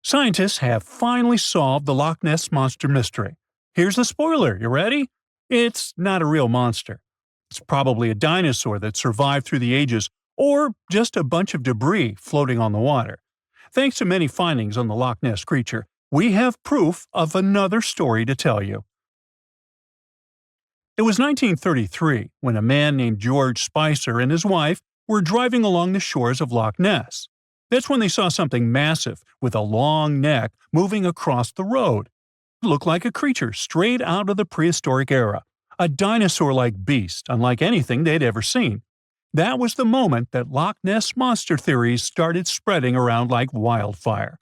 Scientists have finally solved the Loch Ness Monster mystery. Here's the spoiler, you ready? It's not a real monster. It's probably a dinosaur that survived through the ages, or just a bunch of debris floating on the water. Thanks to many findings on the Loch Ness creature, we have proof of another story to tell you. It was 1933 when a man named George Spicer and his wife were driving along the shores of Loch Ness. That's when they saw something massive with a long neck moving across the road. It looked like a creature straight out of the prehistoric era, a dinosaur-like beast unlike anything they'd ever seen. That was the moment that Loch Ness Monster theories started spreading around like wildfire.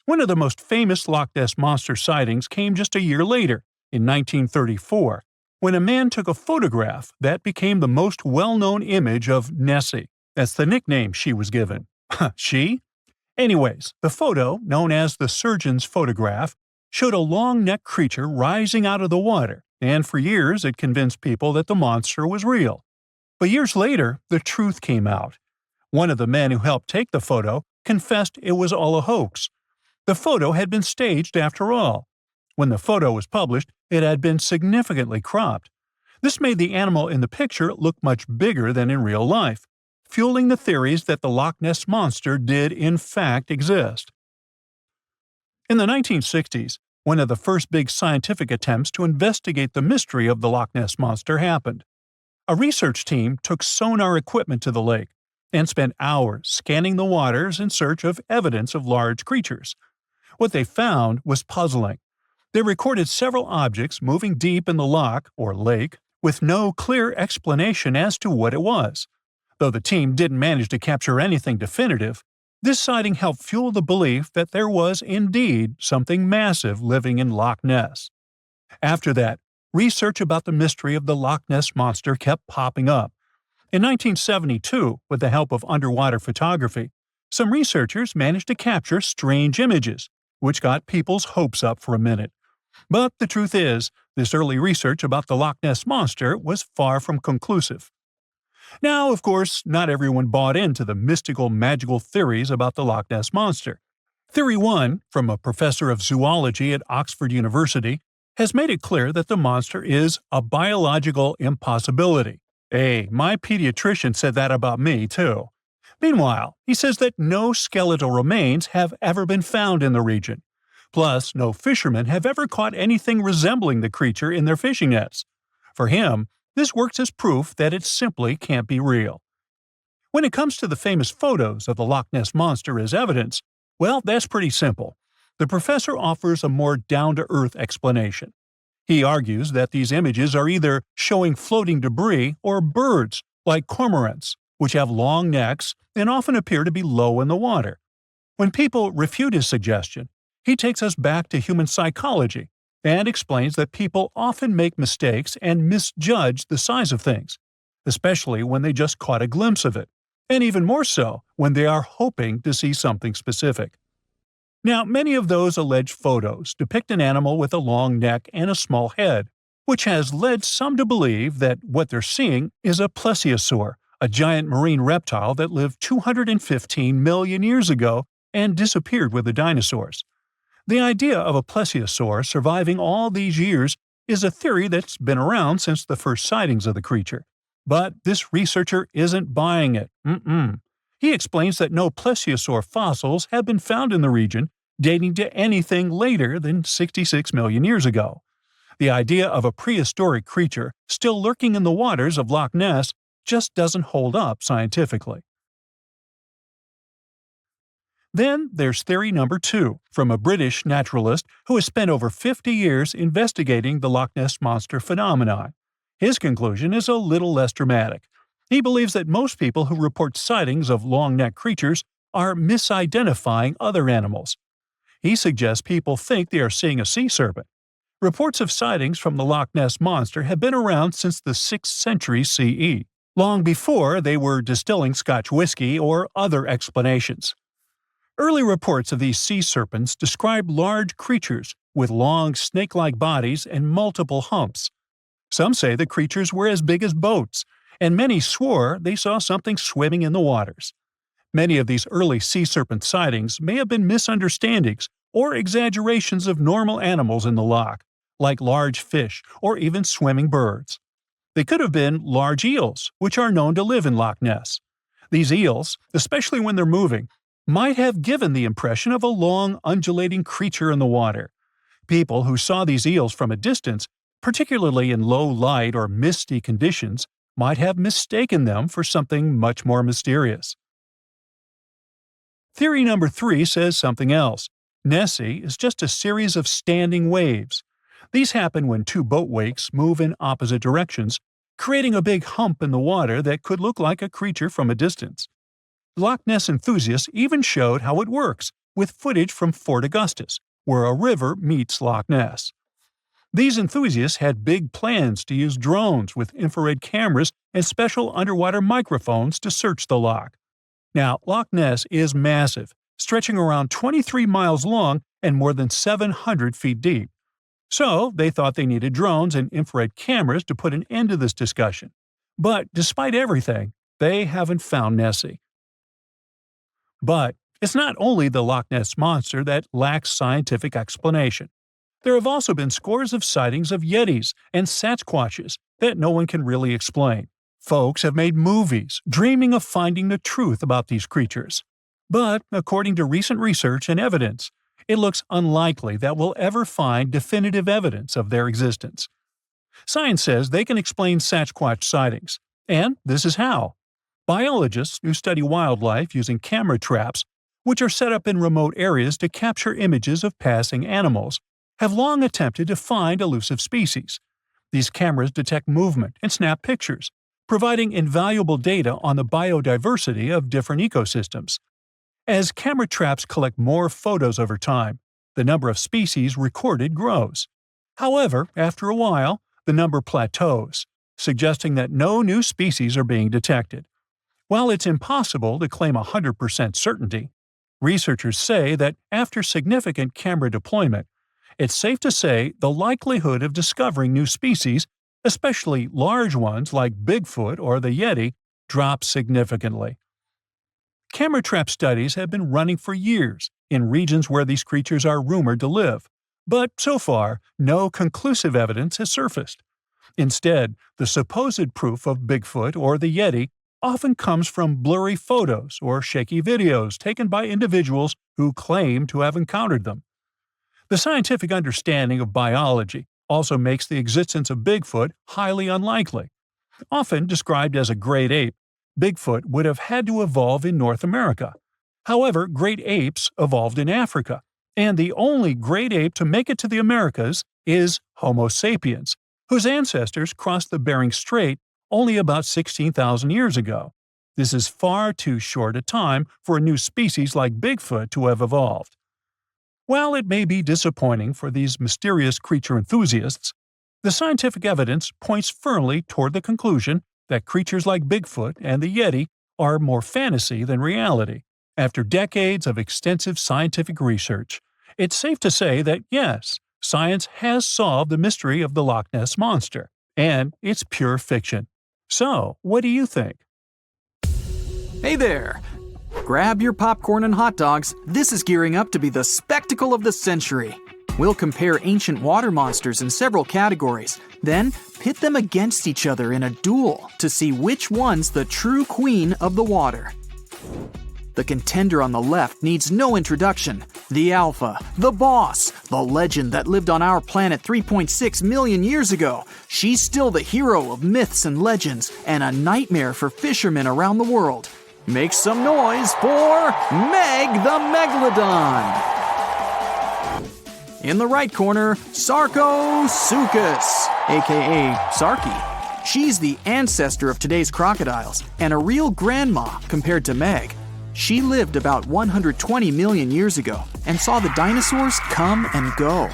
One of the most famous Loch Ness Monster sightings came just a year later, in 1934, when a man took a photograph that became the most well-known image of Nessie. That's the nickname she was given. She? Anyways, the photo, known as the surgeon's photograph, showed a long-necked creature rising out of the water, and for years it convinced people that the monster was real. But years later, the truth came out. One of the men who helped take the photo confessed it was all a hoax. The photo had been staged after all. When the photo was published, it had been significantly cropped. This made the animal in the picture look much bigger than in real life, fueling the theories that the Loch Ness Monster did in fact exist. In the 1960s, one of the first big scientific attempts to investigate the mystery of the Loch Ness Monster happened. A research team took sonar equipment to the lake and spent hours scanning the waters in search of evidence of large creatures. What they found was puzzling. They recorded several objects moving deep in the loch, or lake, with no clear explanation as to what it was. Though the team didn't manage to capture anything definitive, this sighting helped fuel the belief that there was indeed something massive living in Loch Ness. After that, research about the mystery of the Loch Ness Monster kept popping up. In 1972, with the help of underwater photography, some researchers managed to capture strange images, which got people's hopes up for a minute. But the truth is, this early research about the Loch Ness Monster was far from conclusive. Now, of course, not everyone bought into the mystical, magical theories about the Loch Ness Monster. Theory 1, from a professor of zoology at Oxford University, has made it clear that the monster is a biological impossibility. Hey, my pediatrician said that about me, too. Meanwhile, he says that no skeletal remains have ever been found in the region. Plus, no fishermen have ever caught anything resembling the creature in their fishing nets. For him, this works as proof that it simply can't be real. When it comes to the famous photos of the Loch Ness Monster as evidence, well, that's pretty simple. The professor offers a more down-to-earth explanation. He argues that these images are either showing floating debris or birds, like cormorants, which have long necks and often appear to be low in the water. When people refute his suggestion, he takes us back to human psychology and explains that people often make mistakes and misjudge the size of things, especially when they just caught a glimpse of it, and even more so when they are hoping to see something specific. Now, many of those alleged photos depict an animal with a long neck and a small head, which has led some to believe that what they're seeing is a plesiosaur, a giant marine reptile that lived 215 million years ago and disappeared with the dinosaurs. The idea of a plesiosaur surviving all these years is a theory that's been around since the first sightings of the creature. But this researcher isn't buying it. He explains that no plesiosaur fossils have been found in the region dating to anything later than 66 million years ago. The idea of a prehistoric creature still lurking in the waters of Loch Ness just doesn't hold up scientifically. Then there's theory number 2, from a British naturalist who has spent over 50 years investigating the Loch Ness Monster phenomenon. His conclusion is a little less dramatic. He believes that most people who report sightings of long-necked creatures are misidentifying other animals. He suggests people think they are seeing a sea serpent. Reports of sightings from the Loch Ness Monster have been around since the 6th century CE, long before they were distilling Scotch whiskey or other explanations. Early reports of these sea serpents describe large creatures with long snake-like bodies and multiple humps. Some say the creatures were as big as boats, and many swore they saw something swimming in the waters. Many of these early sea serpent sightings may have been misunderstandings or exaggerations of normal animals in the loch, like large fish or even swimming birds. They could have been large eels, which are known to live in Loch Ness. These eels, especially when they're moving, might have given the impression of a long, undulating creature in the water. People who saw these eels from a distance, particularly in low light or misty conditions, might have mistaken them for something much more mysterious. Theory number 3 says something else. Nessie is just a series of standing waves. These happen when two boat wakes move in opposite directions, creating a big hump in the water that could look like a creature from a distance. Loch Ness enthusiasts even showed how it works, with footage from Fort Augustus, where a river meets Loch Ness. These enthusiasts had big plans to use drones with infrared cameras and special underwater microphones to search the loch. Now, Loch Ness is massive, stretching around 23 miles long and more than 700 feet deep. So, they thought they needed drones and infrared cameras to put an end to this discussion. But despite everything, they haven't found Nessie. But it's not only the Loch Ness Monster that lacks scientific explanation. There have also been scores of sightings of Yetis and Sasquatches that no one can really explain. Folks have made movies, dreaming of finding the truth about these creatures. But, according to recent research and evidence, it looks unlikely that we'll ever find definitive evidence of their existence. Science says they can explain Sasquatch sightings, and this is how. Biologists who study wildlife using camera traps, which are set up in remote areas to capture images of passing animals, have long attempted to find elusive species. These cameras detect movement and snap pictures, providing invaluable data on the biodiversity of different ecosystems. As camera traps collect more photos over time, the number of species recorded grows. However, after a while, the number plateaus, suggesting that no new species are being detected. While it's impossible to claim 100% certainty, researchers say that after significant camera deployment, it's safe to say the likelihood of discovering new species, especially large ones like Bigfoot or the Yeti, drops significantly. Camera trap studies have been running for years in regions where these creatures are rumored to live, but so far, no conclusive evidence has surfaced. Instead, the supposed proof of Bigfoot or the Yeti often comes from blurry photos or shaky videos taken by individuals who claim to have encountered them. The scientific understanding of biology also makes the existence of Bigfoot highly unlikely. Often described as a great ape, Bigfoot would have had to evolve in North America. However, great apes evolved in Africa, and the only great ape to make it to the Americas is Homo sapiens, whose ancestors crossed the Bering Strait only about 16,000 years ago. This is far too short a time for a new species like Bigfoot to have evolved. While it may be disappointing for these mysterious creature enthusiasts, the scientific evidence points firmly toward the conclusion that creatures like Bigfoot and the Yeti are more fantasy than reality. After decades of extensive scientific research, it's safe to say that yes, science has solved the mystery of the Loch Ness Monster, and it's pure fiction. So, what do you think? Hey there! Grab your popcorn and hot dogs. This is gearing up to be the spectacle of the century. We'll compare ancient water monsters in several categories, then pit them against each other in a duel to see which one's the true queen of the water. The contender on the left needs no introduction. The Alpha, the boss, the legend that lived on our planet 3.6 million years ago. She's still the hero of myths and legends and a nightmare for fishermen around the world. Make some noise for Meg the Megalodon! In the right corner, Sarcosuchus, aka Sarky. She's the ancestor of today's crocodiles and a real grandma compared to Meg. She lived about 120 million years ago and saw the dinosaurs come and go.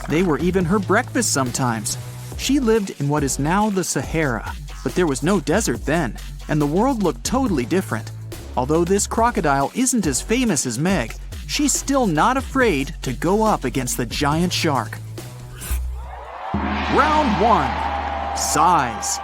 They were even her breakfast sometimes. She lived in what is now the Sahara, but there was no desert then, and the world looked totally different. Although this crocodile isn't as famous as Meg, she's still not afraid to go up against the giant shark. Round 1. Size.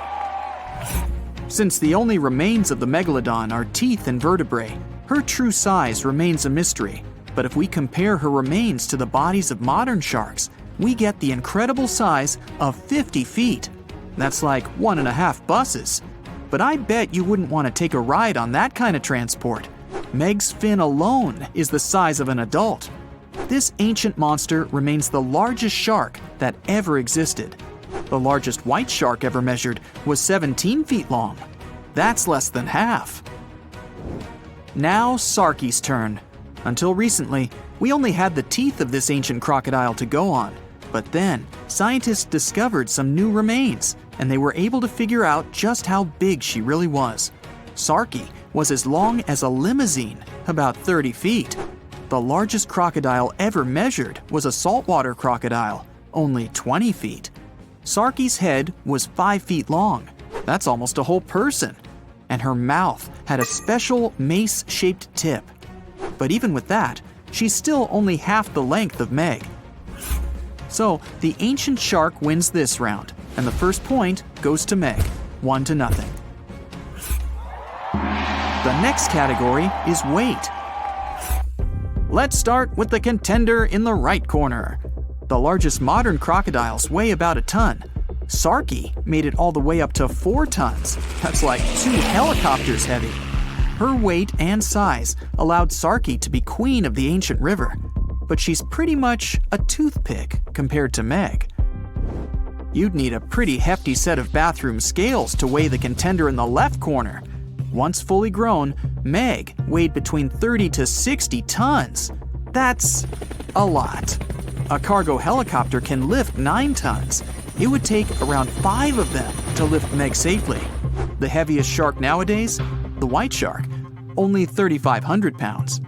Since the only remains of the megalodon are teeth and vertebrae, Her true size remains a mystery, but if we compare her remains to the bodies of modern sharks, we get the incredible size of 50 feet. That's like 1.5 buses. But I bet you wouldn't want to take a ride on that kind of transport. Meg's fin alone is the size of an adult. This ancient monster remains the largest shark that ever existed. The largest white shark ever measured was 17 feet long. That's less than half. Now Sarki's turn. Until recently, we only had the teeth of this ancient crocodile to go on. But then, scientists discovered some new remains, and they were able to figure out just how big she really was. Sarki was as long as a limousine, about 30 feet. The largest crocodile ever measured was a saltwater crocodile, only 20 feet. Sarki's head was 5 feet long. That's almost a whole person. And her mouth had a special mace-shaped tip. But even with that, she's still only half the length of Meg. So, the ancient shark wins this round, and the first point goes to Meg, 1-0. The next category is weight. Let's start with the contender in the right corner. The largest modern crocodiles weigh about a ton. Sarki made it all the way up to 4 tons. That's like 2 helicopters heavy. Her weight and size allowed Sarki to be queen of the ancient river. But she's pretty much a toothpick compared to Meg. You'd need a pretty hefty set of bathroom scales to weigh the contender in the left corner. Once fully grown, Meg weighed between 30 to 60 tons. That's a lot. A cargo helicopter can lift 9 tons. It would take around 5 of them to lift Meg safely. The heaviest shark nowadays, the white shark, only 3,500 pounds.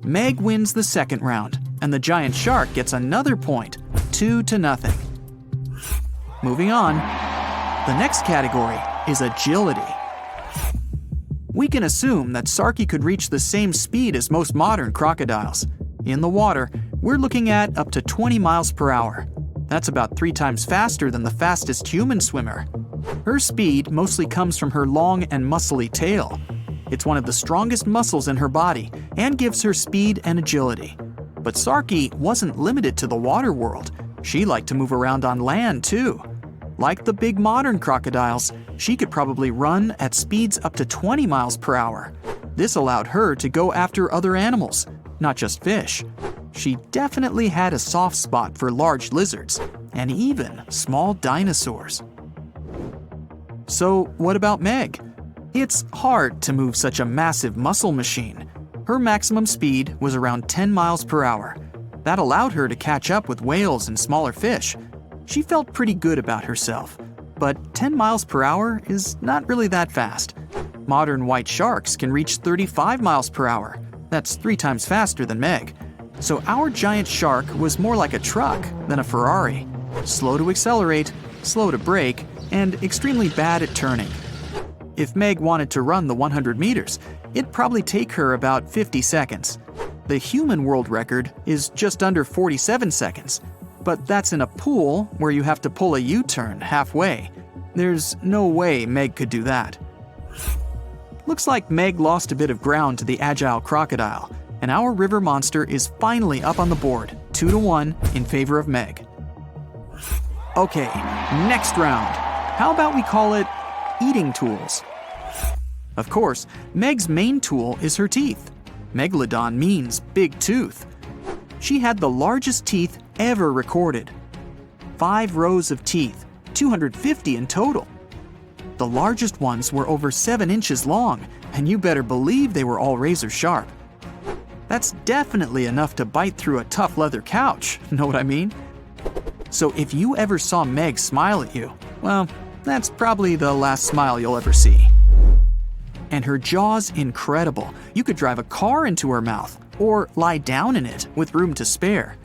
Meg wins the second round, and the giant shark gets another point, 2-0. Moving on, the next category is agility. We can assume that Sarki could reach the same speed as most modern crocodiles. In the water, we're looking at up to 20 miles per hour. That's about 3 times faster than the fastest human swimmer. Her speed mostly comes from her long and muscly tail. It's one of the strongest muscles in her body and gives her speed and agility. But Sarki wasn't limited to the water world. She liked to move around on land too. Like the big modern crocodiles, she could probably run at speeds up to 20 miles per hour. This allowed her to go after other animals, not just fish. She definitely had a soft spot for large lizards and even small dinosaurs. So what about Meg? It's hard to move such a massive muscle machine. Her maximum speed was around 10 miles per hour. That allowed her to catch up with whales and smaller fish. She felt pretty good about herself. But 10 miles per hour is not really that fast. Modern white sharks can reach 35 miles per hour. That's 3 times faster than Meg. So our giant shark was more like a truck than a Ferrari. Slow to accelerate, slow to brake, and extremely bad at turning. If Meg wanted to run the 100 meters, it'd probably take her about 50 seconds. The human world record is just under 47 seconds, but that's in a pool where you have to pull a U-turn halfway. There's no way Meg could do that. Looks like Meg lost a bit of ground to the agile crocodile, and our river monster is finally up on the board, 2-1 in favor of Meg. Okay, next round. How about we call it eating tools? Of course, Meg's main tool is her teeth. Megalodon means big tooth. She had the largest teeth ever recorded. 5 rows of teeth, 250 in total. The largest ones were over 7 inches long, and you better believe they were all razor sharp. That's definitely enough to bite through a tough leather couch, know what I mean? So if you ever saw Meg smile at you, well, that's probably the last smile you'll ever see. And her jaw's incredible. You could drive a car into her mouth, or lie down in it with room to spare.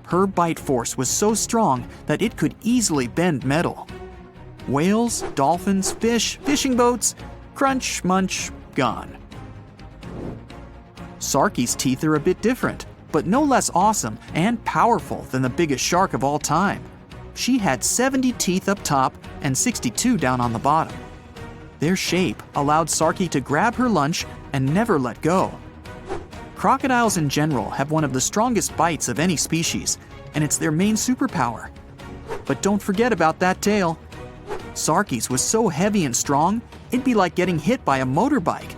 Her bite force was so strong that it could easily bend metal. Whales, dolphins, fish, fishing boats, crunch, munch, gone. Sarki's teeth are a bit different, but no less awesome and powerful than the biggest shark of all time. She had 70 teeth up top and 62 down on the bottom. Their shape allowed Sarki to grab her lunch and never let go. Crocodiles in general have one of the strongest bites of any species, and it's their main superpower. But don't forget about that tail. Sarki's was so heavy and strong, it'd be like getting hit by a motorbike.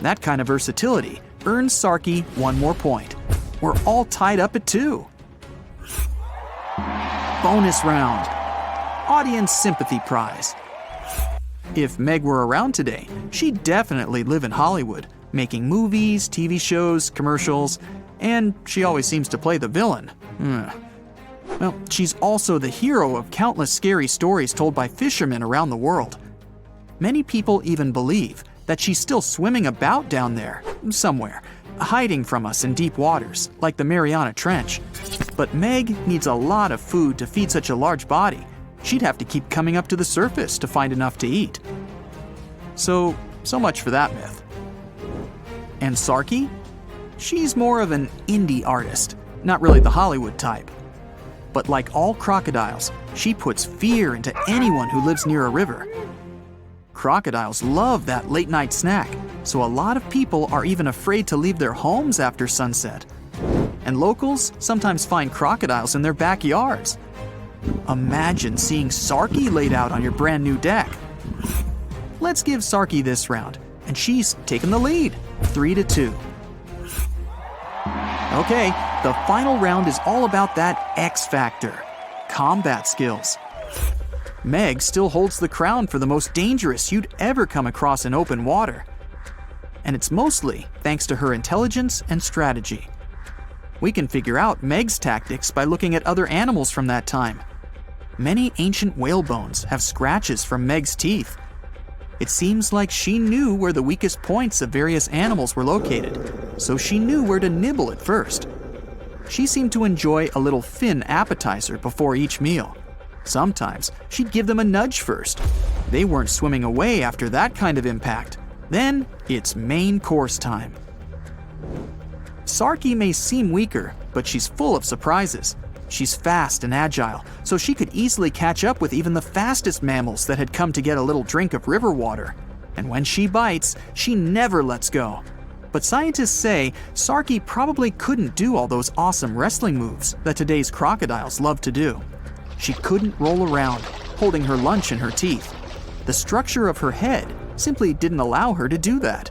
That kind of versatility earns Sarki 1 more point. We're all tied up at 2. Bonus round. Audience sympathy prize. If Meg were around today, she'd definitely live in Hollywood, making movies, TV shows, commercials, and she always seems to play the villain. Well, she's also the hero of countless scary stories told by fishermen around the world. Many people even believe that she's still swimming about down there, somewhere, hiding from us in deep waters, like the Mariana Trench. But Meg needs a lot of food to feed such a large body. She'd have to keep coming up to the surface to find enough to eat. So much for that myth. And Sarki? She's more of an indie artist, not really the Hollywood type. But like all crocodiles, she puts fear into anyone who lives near a river. Crocodiles love that late-night snack, so a lot of people are even afraid to leave their homes after sunset. And locals sometimes find crocodiles in their backyards. Imagine seeing Sarki laid out on your brand new deck. Let's give Sarki this round, and she's taken the lead, 3-2. Okay, the final round is all about that X factor, combat skills. Meg still holds the crown for the most dangerous you'd ever come across in open water. And it's mostly thanks to her intelligence and strategy. We can figure out Meg's tactics by looking at other animals from that time. Many ancient whale bones have scratches from Meg's teeth. It seems like she knew where the weakest points of various animals were located, so she knew where to nibble at first. She seemed to enjoy a little fin appetizer before each meal. Sometimes she'd give them a nudge first. They weren't swimming away after that kind of impact. Then it's main course time. Sarki may seem weaker, but she's full of surprises. She's fast and agile, so she could easily catch up with even the fastest mammals that had come to get a little drink of river water. And when she bites, she never lets go. But scientists say Sarki probably couldn't do all those awesome wrestling moves that today's crocodiles love to do. She couldn't roll around, holding her lunch in her teeth. The structure of her head simply didn't allow her to do that.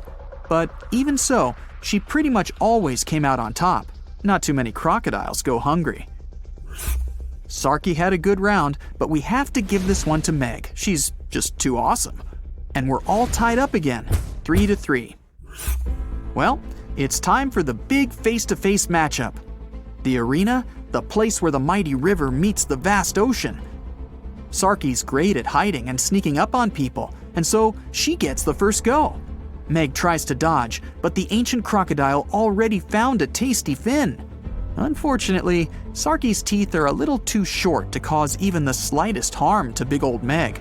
But even so, she pretty much always came out on top. Not too many crocodiles go hungry. Sarki had a good round, but we have to give this one to Meg. She's just too awesome. And we're all tied up again, 3-3. Well, it's time for the big face-to-face matchup. The arena, the place where the mighty river meets the vast ocean. Sarki's great at hiding and sneaking up on people, and so she gets the first go. Meg tries to dodge, but the ancient crocodile already found a tasty fin. Unfortunately, Sarki's teeth are a little too short to cause even the slightest harm to big old Meg.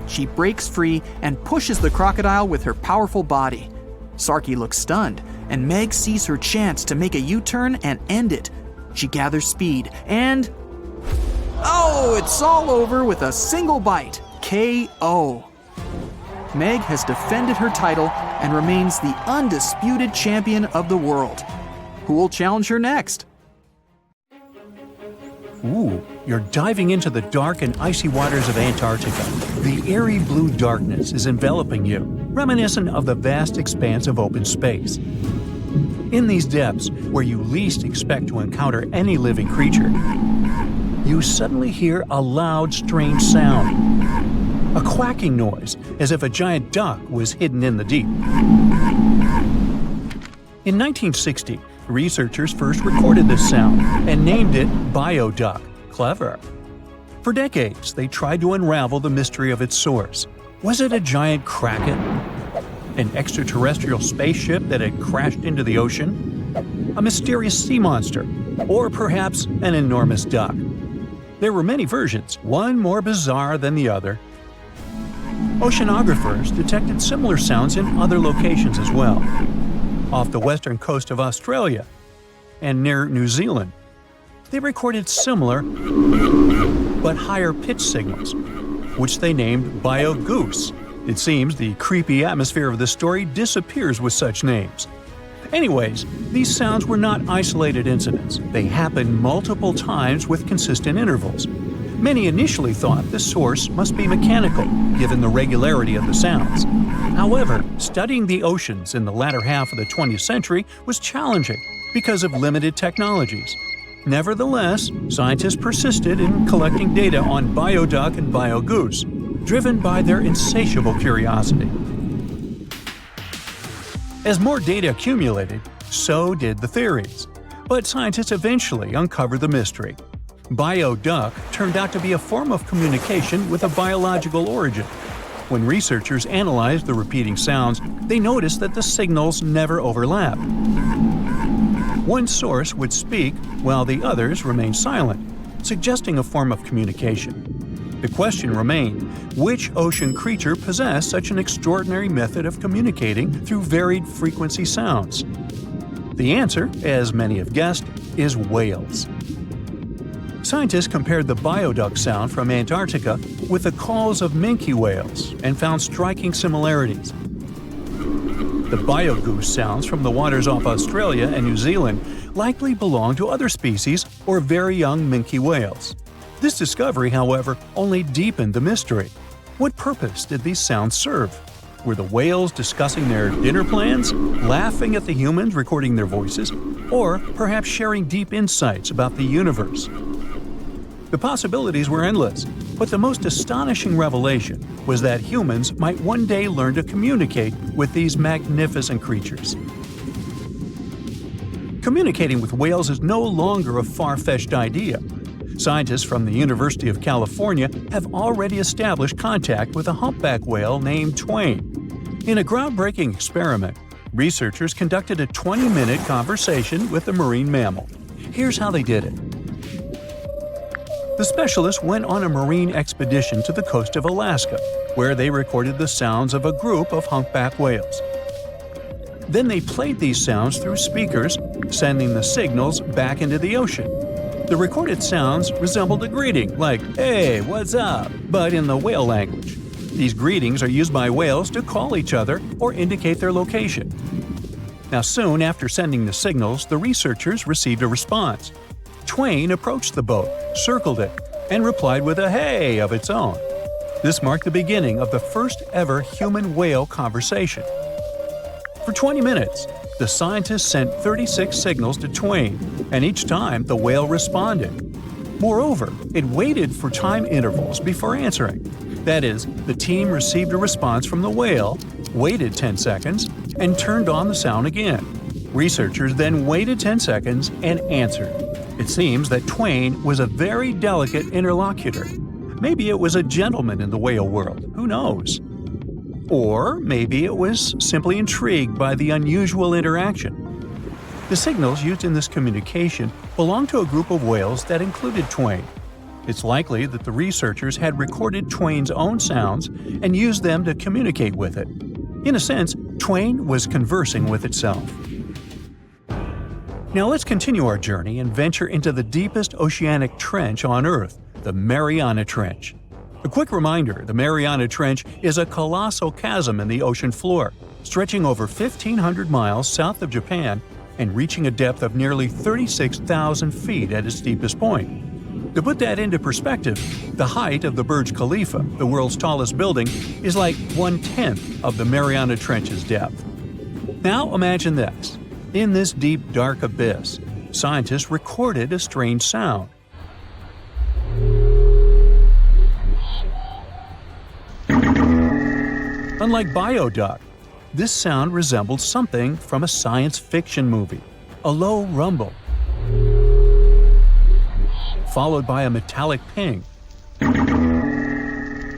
She breaks free and pushes the crocodile with her powerful body. Sarki looks stunned, and Meg sees her chance to make a U-turn and end it. She gathers speed and... oh, it's all over with a single bite. KO. Meg has defended her title and remains the undisputed champion of the world. Who will challenge her next? Ooh, you're diving into the dark and icy waters of Antarctica. The airy blue darkness is enveloping you, reminiscent of the vast expanse of open space. In these depths, where you least expect to encounter any living creature, you suddenly hear a loud, strange sound. A quacking noise, as if a giant duck was hidden in the deep. In 1960, researchers first recorded this sound and named it bioduck. Clever. For decades, they tried to unravel the mystery of its source. Was it a giant kraken? An extraterrestrial spaceship that had crashed into the ocean? A mysterious sea monster? Or perhaps an enormous duck? There were many versions, one more bizarre than the other. Oceanographers detected similar sounds in other locations as well. Off the western coast of Australia and near New Zealand, they recorded similar but higher pitch signals, which they named bio-goose. It seems the creepy atmosphere of the story disappears with such names. Anyways, these sounds were not isolated incidents. They happened multiple times with consistent intervals. Many initially thought the source must be mechanical, given the regularity of the sounds. However, studying the oceans in the latter half of the 20th century was challenging because of limited technologies. Nevertheless, scientists persisted in collecting data on bioduck and biogoose, driven by their insatiable curiosity. As more data accumulated, so did the theories. But scientists eventually uncovered the mystery. Bioduck turned out to be a form of communication with a biological origin. When researchers analyzed the repeating sounds, they noticed that the signals never overlapped. One source would speak while the others remained silent, suggesting a form of communication. The question remained, which ocean creature possessed such an extraordinary method of communicating through varied frequency sounds? The answer, as many have guessed, is whales. Scientists compared the bioduck sound from Antarctica with the calls of minke whales and found striking similarities. The biogoose sounds from the waters off Australia and New Zealand likely belong to other species or very young minke whales. This discovery, however, only deepened the mystery. What purpose did these sounds serve? Were the whales discussing their dinner plans, laughing at the humans recording their voices, or perhaps sharing deep insights about the universe? The possibilities were endless, but the most astonishing revelation was that humans might one day learn to communicate with these magnificent creatures. Communicating with whales is no longer a far-fetched idea. Scientists from the University of California have already established contact with a humpback whale named Twain. In a groundbreaking experiment, researchers conducted a 20-minute conversation with the marine mammal. Here's how they did it. The specialists went on a marine expedition to the coast of Alaska, where they recorded the sounds of a group of humpback whales. Then they played these sounds through speakers, sending the signals back into the ocean. The recorded sounds resembled a greeting, like, "Hey, what's up?" but in the whale language. These greetings are used by whales to call each other or indicate their location. Now, soon after sending the signals, the researchers received a response. Twain approached the boat, circled it, and replied with a "hey" of its own. This marked the beginning of the first ever human-whale conversation. For 20 minutes, the scientists sent 36 signals to Twain, and each time the whale responded. Moreover, it waited for time intervals before answering. That is, the team received a response from the whale, waited 10 seconds, and turned on the sound again. Researchers then waited 10 seconds and answered. It seems that Twain was a very delicate interlocutor. Maybe it was a gentleman in the whale world, who knows? Or maybe it was simply intrigued by the unusual interaction. The signals used in this communication belonged to a group of whales that included Twain. It's likely that the researchers had recorded Twain's own sounds and used them to communicate with it. In a sense, Twain was conversing with itself. Now let's continue our journey and venture into the deepest oceanic trench on Earth, the Mariana Trench. A quick reminder, the Mariana Trench is a colossal chasm in the ocean floor, stretching over 1,500 miles south of Japan and reaching a depth of nearly 36,000 feet at its deepest point. To put that into perspective, the height of the Burj Khalifa, the world's tallest building, is like 1/10 of the Mariana Trench's depth. Now imagine this. In this deep, dark abyss, scientists recorded a strange sound. Unlike bioduck, this sound resembled something from a science fiction movie, a low rumble, followed by a metallic ping,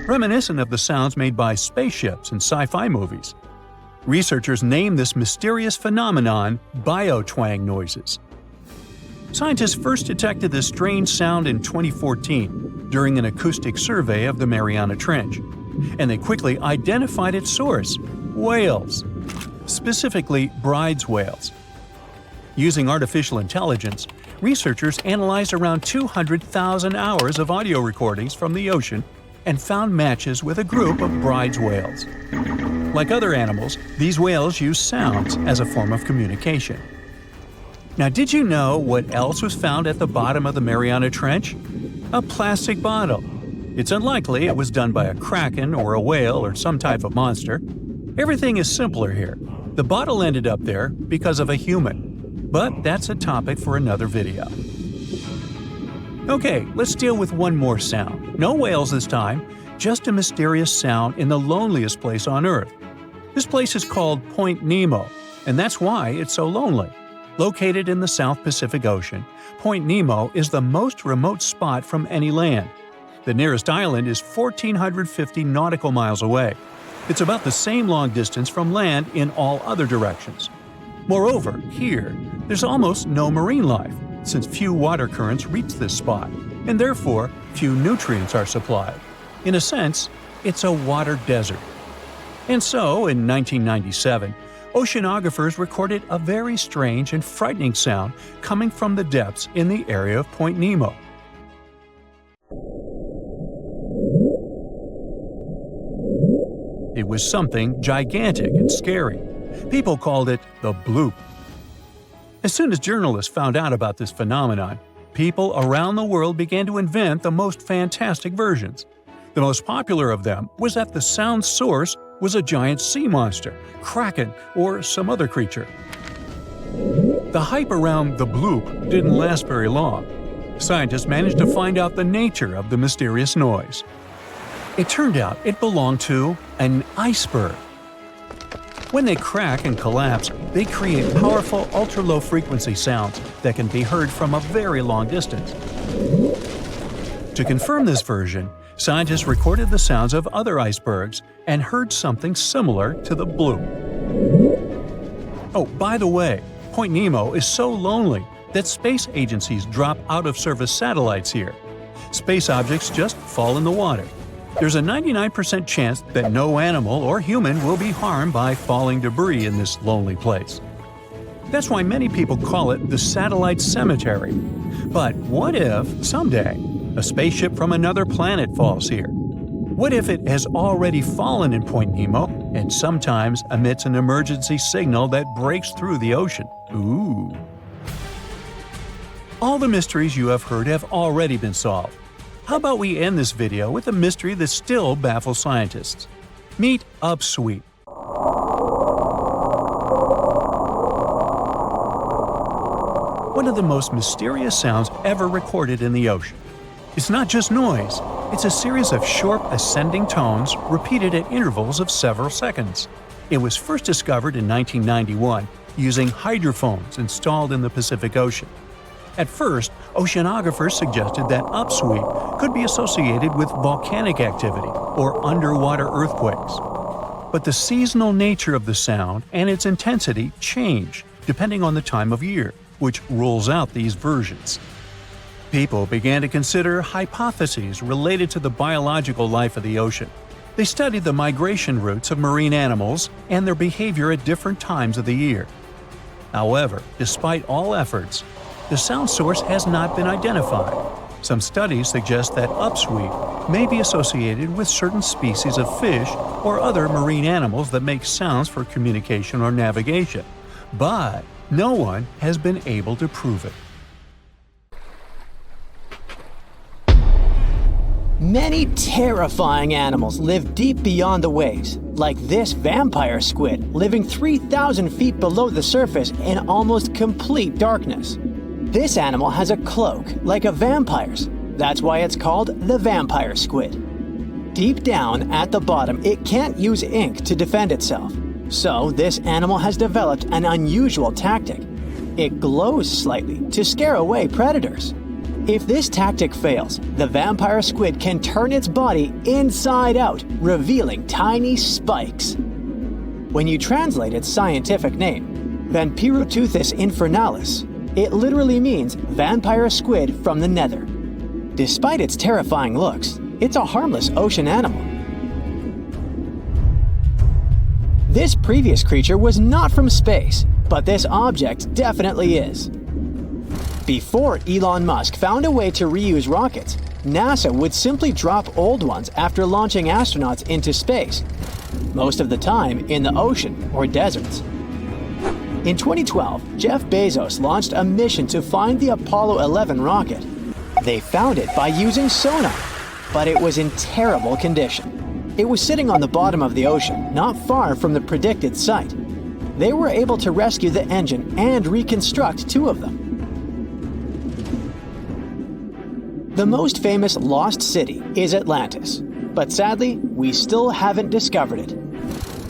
reminiscent of the sounds made by spaceships in sci-fi movies. Researchers named this mysterious phenomenon biotwang noises. Scientists first detected this strange sound in 2014 during an acoustic survey of the Mariana Trench, and they quickly identified its source: whales, specifically Bride's whales. Using artificial intelligence, researchers analyzed around 200,000 hours of audio recordings from the ocean and found matches with a group of bride's whales. Like other animals, these whales use sounds as a form of communication. Now, did you know what else was found at the bottom of the Mariana Trench? A plastic bottle. It's unlikely it was done by a kraken or a whale or some type of monster. Everything is simpler here. The bottle ended up there because of a human. But that's a topic for another video. Okay, let's deal with one more sound. No whales this time, just a mysterious sound in the loneliest place on Earth. This place is called Point Nemo, and that's why it's so lonely. Located in the South Pacific Ocean, Point Nemo is the most remote spot from any land. The nearest island is 1,450 nautical miles away. It's about the same long distance from land in all other directions. Moreover, here, there's almost no marine life, since few water currents reach this spot, and therefore few nutrients are supplied. In a sense, it's a water desert. And so, in 1997, oceanographers recorded a very strange and frightening sound coming from the depths in the area of Point Nemo. It was something gigantic and scary. People called it the bloop. As soon as journalists found out about this phenomenon, people around the world began to invent the most fantastic versions. The most popular of them was that the sound source was a giant sea monster, kraken, or some other creature. The hype around the bloop didn't last very long. Scientists managed to find out the nature of the mysterious noise. It turned out it belonged to an iceberg. When they crack and collapse, they create powerful ultra-low frequency sounds that can be heard from a very long distance. To confirm this version, scientists recorded the sounds of other icebergs and heard something similar to the bloop. Oh, by the way, Point Nemo is so lonely that space agencies drop out-of-service satellites here. Space objects just fall in the water. There's a 99% chance that no animal or human will be harmed by falling debris in this lonely place. That's why many people call it the satellite cemetery. But what if, someday, a spaceship from another planet falls here? What if it has already fallen in Point Nemo and sometimes emits an emergency signal that breaks through the ocean? Ooh. All the mysteries you have heard have already been solved. How about we end this video with a mystery that still baffles scientists? Meet upsweep. One of the most mysterious sounds ever recorded in the ocean. It's not just noise, it's a series of short ascending tones repeated at intervals of several seconds. It was first discovered in 1991 using hydrophones installed in the Pacific Ocean. At first, oceanographers suggested that upsweep could be associated with volcanic activity or underwater earthquakes. But the seasonal nature of the sound and its intensity change depending on the time of year, which rules out these versions. People began to consider hypotheses related to the biological life of the ocean. They studied the migration routes of marine animals and their behavior at different times of the year. However, despite all efforts, the sound source has not been identified. Some studies suggest that upsweep may be associated with certain species of fish or other marine animals that make sounds for communication or navigation, but no one has been able to prove it. Many terrifying animals live deep beyond the waves, like this vampire squid living 3,000 feet below the surface in almost complete darkness. This animal has a cloak, like a vampire's. That's why it's called the vampire squid. Deep down at the bottom, it can't use ink to defend itself. So this animal has developed an unusual tactic. It glows slightly to scare away predators. If this tactic fails, the vampire squid can turn its body inside out, revealing tiny spikes. When you translate its scientific name, Vampiroteuthis infernalis, it literally means vampire squid from the nether. Despite its terrifying looks, it's a harmless ocean animal. This previous creature was not from space, but this object definitely is. Before Elon Musk found a way to reuse rockets, NASA would simply drop old ones after launching astronauts into space, most of the time in the ocean or deserts. In 2012, Jeff Bezos launched a mission to find the Apollo 11 rocket. They found it by using sonar, but it was in terrible condition. It was sitting on the bottom of the ocean, not far from the predicted site. They were able to rescue the engine and reconstruct 2 of them. The most famous lost city is Atlantis, but sadly, we still haven't discovered it.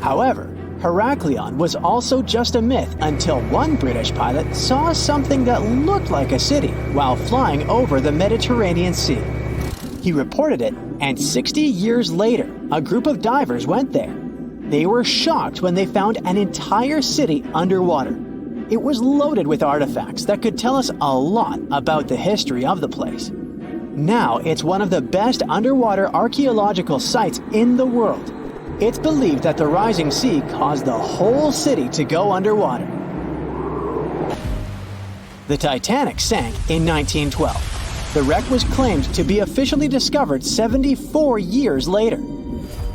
However, Heraklion was also just a myth until one British pilot saw something that looked like a city while flying over the Mediterranean Sea. He reported it, and 60 years later, a group of divers went there. They were shocked when they found an entire city underwater. It was loaded with artifacts that could tell us a lot about the history of the place. Now it's one of the best underwater archaeological sites in the world. It's believed that the rising sea caused the whole city to go underwater. The Titanic sank in 1912. The wreck was claimed to be officially discovered 74 years later.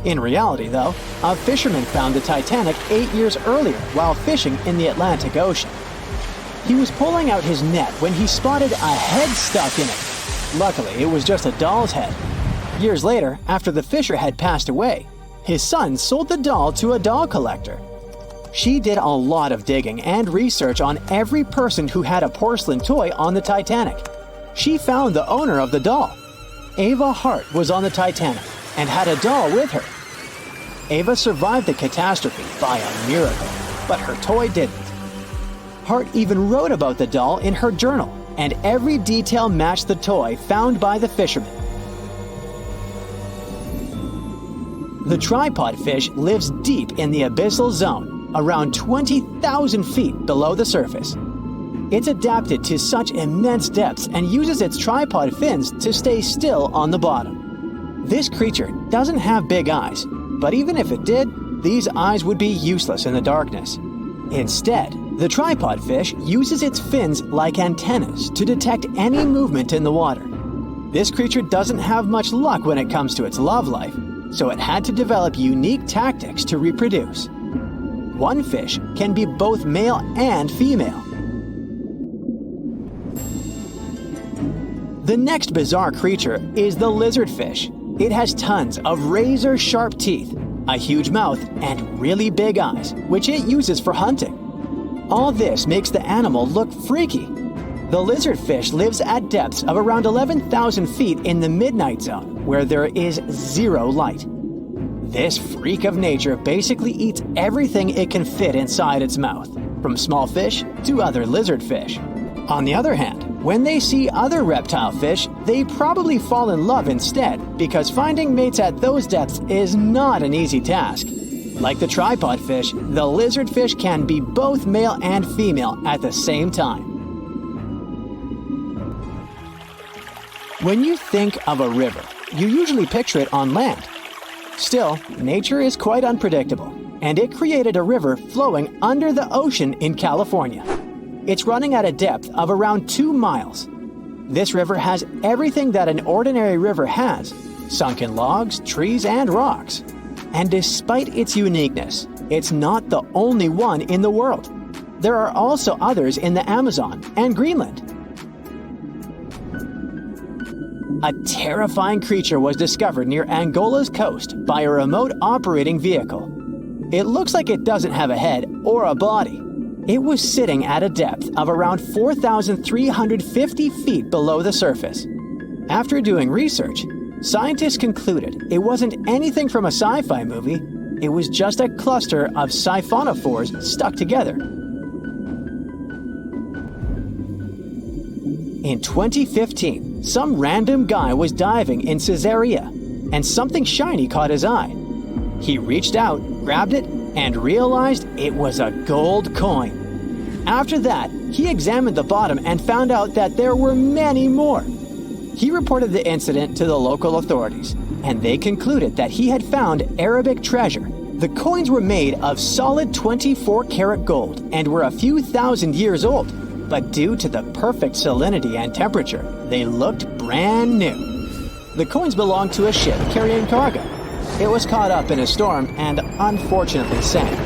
In reality, though, a fisherman found the Titanic 8 years earlier while fishing in the Atlantic Ocean. He was pulling out his net when he spotted a head stuck in it. Luckily, it was just a doll's head. Years later, after the fisher had passed away, his son sold the doll to a doll collector. She did a lot of digging and research on every person who had a porcelain toy on the Titanic. She found the owner of the doll. Ava Hart was on the Titanic and had a doll with her. Ava survived the catastrophe by a miracle, but her toy didn't. Hart even wrote about the doll in her journal, and every detail matched the toy found by the fisherman. The tripod fish lives deep in the abyssal zone, around 20,000 feet below the surface. It's adapted to such immense depths and uses its tripod fins to stay still on the bottom. This creature doesn't have big eyes, but even if it did, these eyes would be useless in the darkness. Instead, the tripod fish uses its fins like antennas to detect any movement in the water. This creature doesn't have much luck when it comes to its love life, so it had to develop unique tactics to reproduce. One fish can be both male and female. The next bizarre creature is the lizardfish. It has tons of razor-sharp teeth, a huge mouth, and really big eyes, which it uses for hunting. All this makes the animal look freaky. The lizardfish lives at depths of around 11,000 feet in the midnight zone, where there is zero light. This freak of nature basically eats everything it can fit inside its mouth, from small fish to other lizardfish. On the other hand, when they see other reptile fish, they probably fall in love instead, because finding mates at those depths is not an easy task. Like the tripod fish, the lizardfish can be both male and female at the same time. When you think of a river, you usually picture it on land. Still, nature is quite unpredictable, and it created a river flowing under the ocean in California. It's running at a depth of around 2 miles. This river has everything that an ordinary river has: sunken logs, trees, and rocks. And despite its uniqueness, it's not the only one in the world. There are also others in the Amazon and Greenland. A terrifying creature was discovered near Angola's coast by a remote operating vehicle. It looks like it doesn't have a head or a body. It was sitting at a depth of around 4,350 feet below the surface. After doing research, scientists concluded it wasn't anything from a sci-fi movie. It was just a cluster of siphonophores stuck together. In 2015, some random guy was diving in Caesarea, and something shiny caught his eye. He reached out, grabbed it, and realized it was a gold coin. After that, he examined the bottom and found out that there were many more. He reported the incident to the local authorities, and they concluded that he had found Arabic treasure. The coins were made of solid 24-karat gold and were a few thousand years old, but due to the perfect salinity and temperature, they looked brand new. The coins belonged to a ship carrying cargo. It was caught up in a storm and unfortunately sank.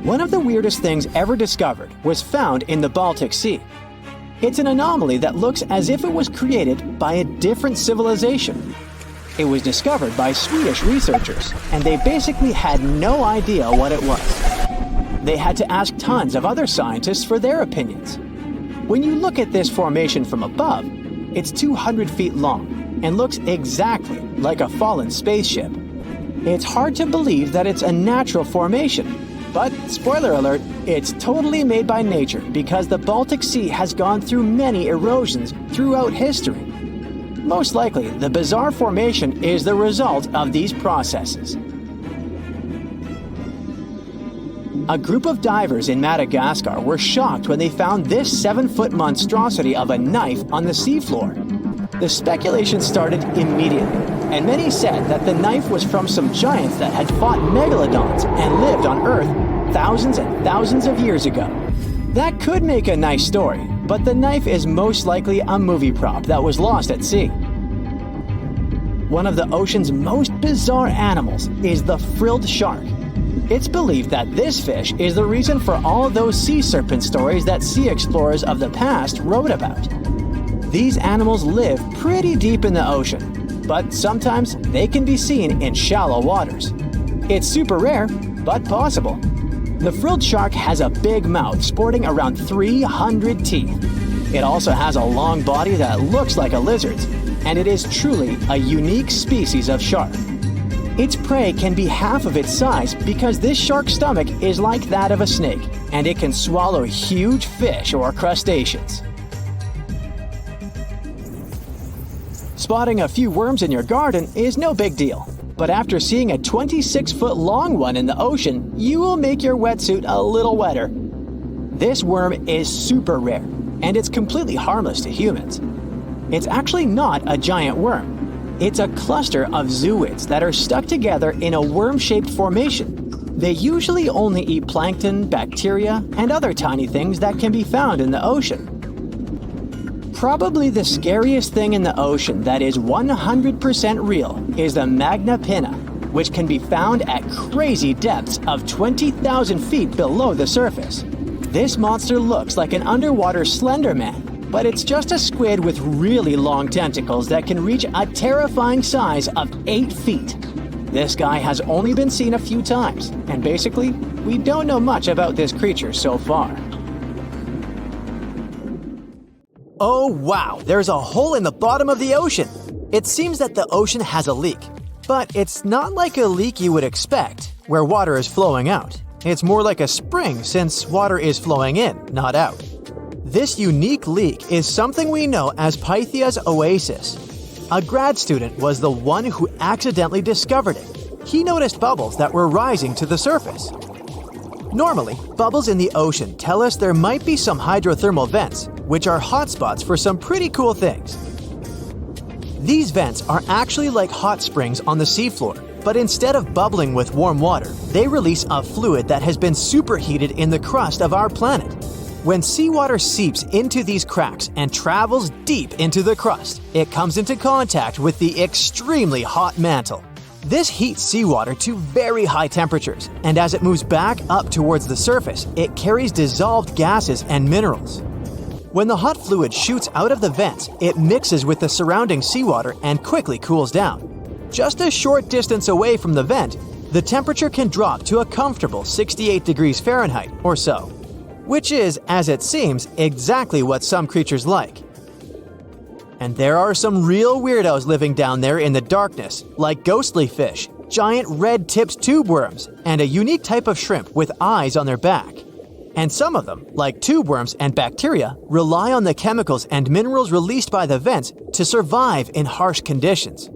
One of the weirdest things ever discovered was found in the Baltic Sea. It's an anomaly that looks as if it was created by a different civilization. It was discovered by Swedish researchers, and they basically had no idea what it was. They had to ask tons of other scientists for their opinions. When you look at this formation from above, it's 200 feet long and looks exactly like a fallen spaceship. It's hard to believe that it's a natural formation, but spoiler alert, it's totally made by nature because the Baltic Sea has gone through many erosions throughout history. Most likely, the bizarre formation is the result of these processes. A group of divers in Madagascar were shocked when they found this 7-foot monstrosity of a knife on the seafloor. The speculation started immediately, and many said that the knife was from some giants that had fought megalodons and lived on Earth thousands and thousands of years ago. That could make a nice story, but the knife is most likely a movie prop that was lost at sea. One of the ocean's most bizarre animals is the frilled shark. It's believed that this fish is the reason for all those sea serpent stories that sea explorers of the past wrote about. These animals live pretty deep in the ocean, but sometimes they can be seen in shallow waters. It's super rare, but possible. The frilled shark has a big mouth sporting around 300 teeth. It also has a long body that looks like a lizard's, and it is truly a unique species of shark. Its prey can be half of its size because this shark's stomach is like that of a snake, and it can swallow huge fish or crustaceans. Spotting a few worms in your garden is no big deal, but after seeing a 26-foot long one in the ocean, you will make your wetsuit a little wetter. This worm is super rare, and it's completely harmless to humans. It's actually not a giant worm. It's a cluster of zooids that are stuck together in a worm-shaped formation. They usually only eat plankton, bacteria, and other tiny things that can be found in the ocean. Probably the scariest thing in the ocean that is 100% real is the Magna Pinna, which can be found at crazy depths of 20,000 feet below the surface. This monster looks like an underwater Slender Man, but it's just a squid with really long tentacles that can reach a terrifying size of 8 feet. This guy has only been seen a few times, and basically, we don't know much about this creature so far. Oh wow, there's a hole in the bottom of the ocean! It seems that the ocean has a leak, but it's not like a leak you would expect, where water is flowing out. It's more like a spring since water is flowing in, not out. This unique leak is something we know as Pythia's oasis. A grad student was the one who accidentally discovered it. He noticed bubbles that were rising to the surface. Normally, bubbles in the ocean tell us there might be some hydrothermal vents, which are hotspots for some pretty cool things. These vents are actually like hot springs on the seafloor, but instead of bubbling with warm water, they release a fluid that has been superheated in the crust of our planet. When seawater seeps into these cracks and travels deep into the crust, it comes into contact with the extremely hot mantle. This heats seawater to very high temperatures, and as it moves back up towards the surface, it carries dissolved gases and minerals. When the hot fluid shoots out of the vents, it mixes with the surrounding seawater and quickly cools down. Just a short distance away from the vent, the temperature can drop to a comfortable 68 degrees Fahrenheit or so. Which is, as it seems, exactly what some creatures like. And there are some real weirdos living down there in the darkness, like ghostly fish, giant red-tipped tube worms, and a unique type of shrimp with eyes on their back. And some of them, like tube worms and bacteria, rely on the chemicals and minerals released by the vents to survive in harsh conditions.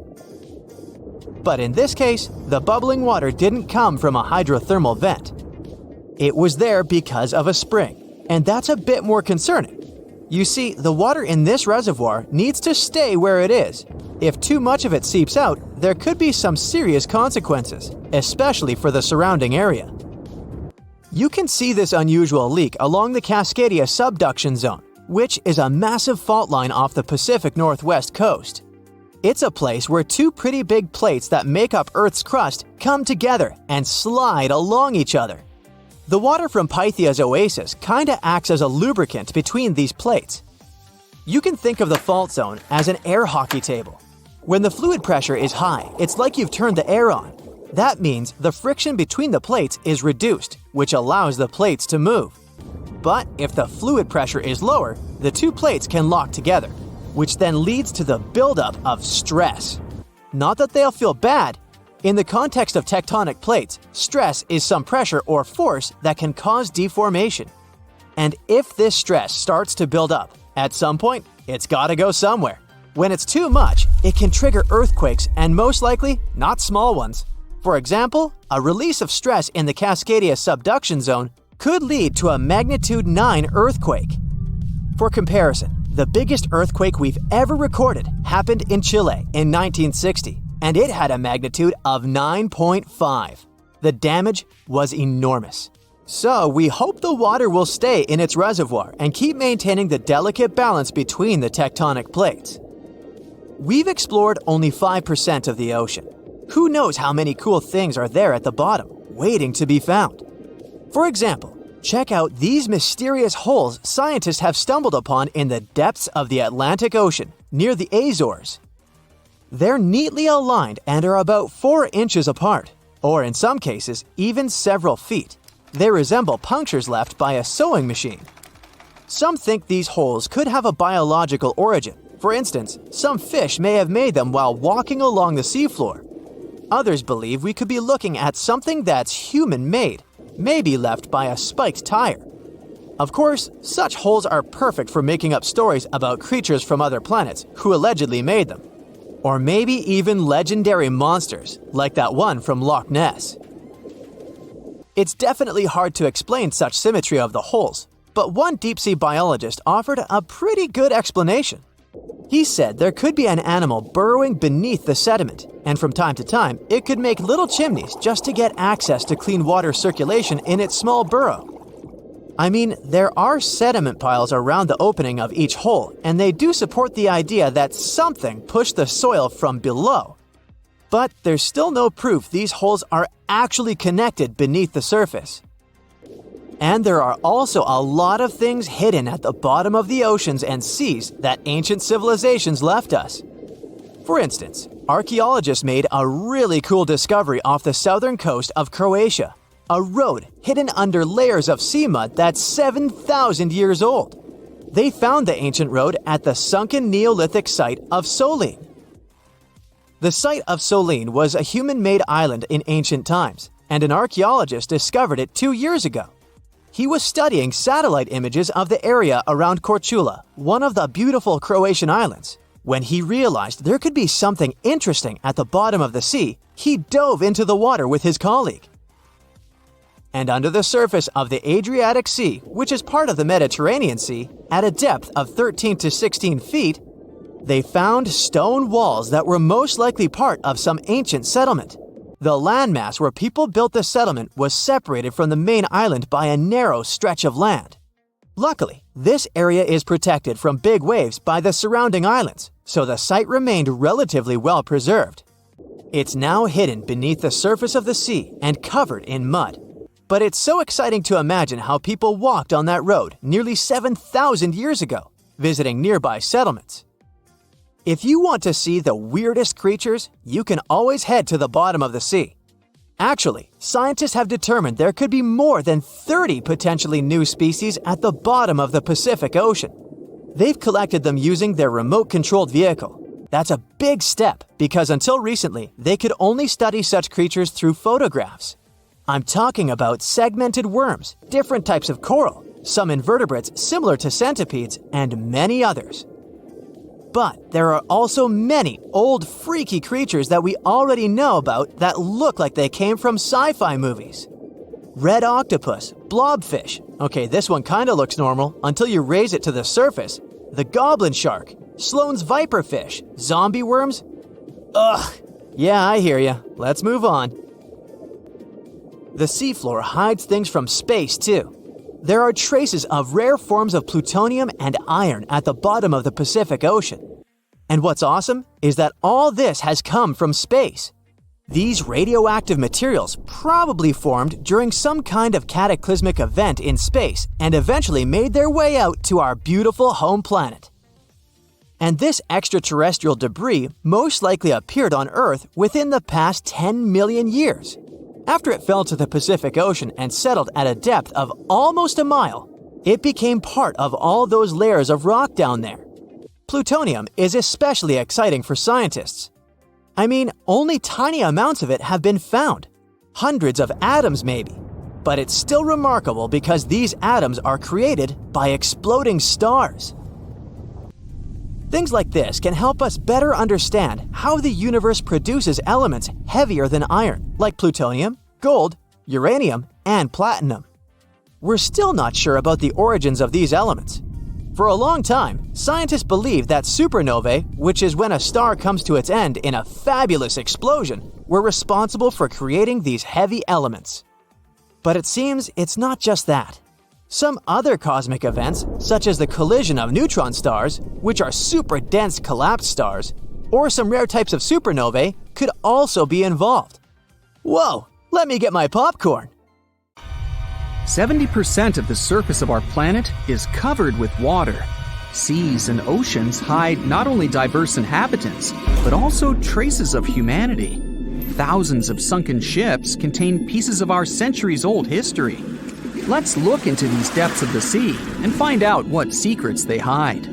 But in this case, the bubbling water didn't come from a hydrothermal vent. It was there because of a spring, and that's a bit more concerning. You see, the water in this reservoir needs to stay where it is. If too much of it seeps out, there could be some serious consequences, especially for the surrounding area. You can see this unusual leak along the Cascadia subduction zone, which is a massive fault line off the Pacific Northwest coast. It's a place where two pretty big plates that make up Earth's crust come together and slide along each other. The water from Pythia's oasis kinda acts as a lubricant between these plates. You can think of the fault zone as an air hockey table. When the fluid pressure is high, it's like you've turned the air on. That means the friction between the plates is reduced, which allows the plates to move. But if the fluid pressure is lower, the two plates can lock together, which then leads to the buildup of stress. Not that they'll feel bad. In the context of tectonic plates, stress is some pressure or force that can cause deformation. And if this stress starts to build up, at some point, it's gotta go somewhere. When it's too much, it can trigger earthquakes and most likely, not small ones. For example, a release of stress in the Cascadia subduction zone could lead to a magnitude 9 earthquake. For comparison, the biggest earthquake we've ever recorded happened in Chile in 1960, and it had a magnitude of 9.5. The damage was enormous. So we hope the water will stay in its reservoir and keep maintaining the delicate balance between the tectonic plates. We've explored only 5% of the ocean. Who knows how many cool things are there at the bottom, waiting to be found? For example, check out these mysterious holes scientists have stumbled upon in the depths of the Atlantic Ocean, near the Azores. They're neatly aligned and are about 4 inches apart, or in some cases, even several feet. They resemble punctures left by a sewing machine. Some think these holes could have a biological origin. For instance, some fish may have made them while walking along the seafloor. Others believe we could be looking at something that's human-made, maybe left by a spiked tire. Of course, such holes are perfect for making up stories about creatures from other planets who allegedly made them. Or maybe even legendary monsters, like that one from Loch Ness. It's definitely hard to explain such symmetry of the holes, but one deep-sea biologist offered a pretty good explanation. He said there could be an animal burrowing beneath the sediment, and from time to time, it could make little chimneys just to get access to clean water circulation in its small burrow. I mean, there are sediment piles around the opening of each hole, and they do support the idea that something pushed the soil from below. But there's still no proof these holes are actually connected beneath the surface. And there are also a lot of things hidden at the bottom of the oceans and seas that ancient civilizations left us. For instance, archaeologists made a really cool discovery off the southern coast of Croatia, a road hidden under layers of sea mud that's 7,000 years old. They found the ancient road at the sunken Neolithic site of Solin. The site of Solin was a human-made island in ancient times, and an archaeologist discovered it 2 years ago. He was studying satellite images of the area around Korčula, one of the beautiful Croatian islands. When he realized there could be something interesting at the bottom of the sea, he dove into the water with his colleague. And under the surface of the Adriatic Sea, which is part of the Mediterranean Sea, at a depth of 13 to 16 feet, they found stone walls that were most likely part of some ancient settlement. The landmass where people built the settlement was separated from the main island by a narrow stretch of land. Luckily, this area is protected from big waves by the surrounding islands, so the site remained relatively well preserved. It's now hidden beneath the surface of the sea and covered in mud. But it's so exciting to imagine how people walked on that road nearly 7,000 years ago, visiting nearby settlements. If you want to see the weirdest creatures, you can always head to the bottom of the sea. Actually, scientists have determined there could be more than 30 potentially new species at the bottom of the Pacific Ocean. They've collected them using their remote-controlled vehicle. That's a big step because until recently, they could only study such creatures through photographs. I'm talking about segmented worms, different types of coral, some invertebrates similar to centipedes, and many others. But there are also many old freaky creatures that we already know about that look like they came from sci-fi movies. Red octopus, blobfish. Okay, this one kinda looks normal until you raise it to the surface. The goblin shark, Sloane's viperfish, zombie worms. Ugh. Yeah, I hear ya. Let's move on. The seafloor hides things from space too. there are traces of rare forms of plutonium and iron at the bottom of the Pacific Ocean. And what's awesome is that all this has come from space. These radioactive materials probably formed during some kind of cataclysmic event in space and eventually made their way out to our beautiful home planet. And this extraterrestrial debris most likely appeared on Earth within the past 10 million years. After it fell to the Pacific Ocean and settled at a depth of almost a mile, it became part of all those layers of rock down there. Plutonium is especially exciting for scientists. I mean, only tiny amounts of it have been found, hundreds of atoms maybe. But it's still remarkable because these atoms are created by exploding stars. Things like this can help us better understand how the universe produces elements heavier than iron, like plutonium, gold, uranium, and platinum. We're still not sure about the origins of these elements. For a long time, scientists believed that supernovae, which is when a star comes to its end in a fabulous explosion, were responsible for creating these heavy elements. But it seems it's not just that. Some other cosmic events, such as the collision of neutron stars, which are super dense collapsed stars, or some rare types of supernovae, could also be involved. Whoa, let me get my popcorn. 70% of the surface of our planet is covered with water. Seas and oceans hide not only diverse inhabitants, but also traces of humanity. Thousands of sunken ships contain pieces of our centuries-old history. Let's look into these depths of the sea and find out what secrets they hide.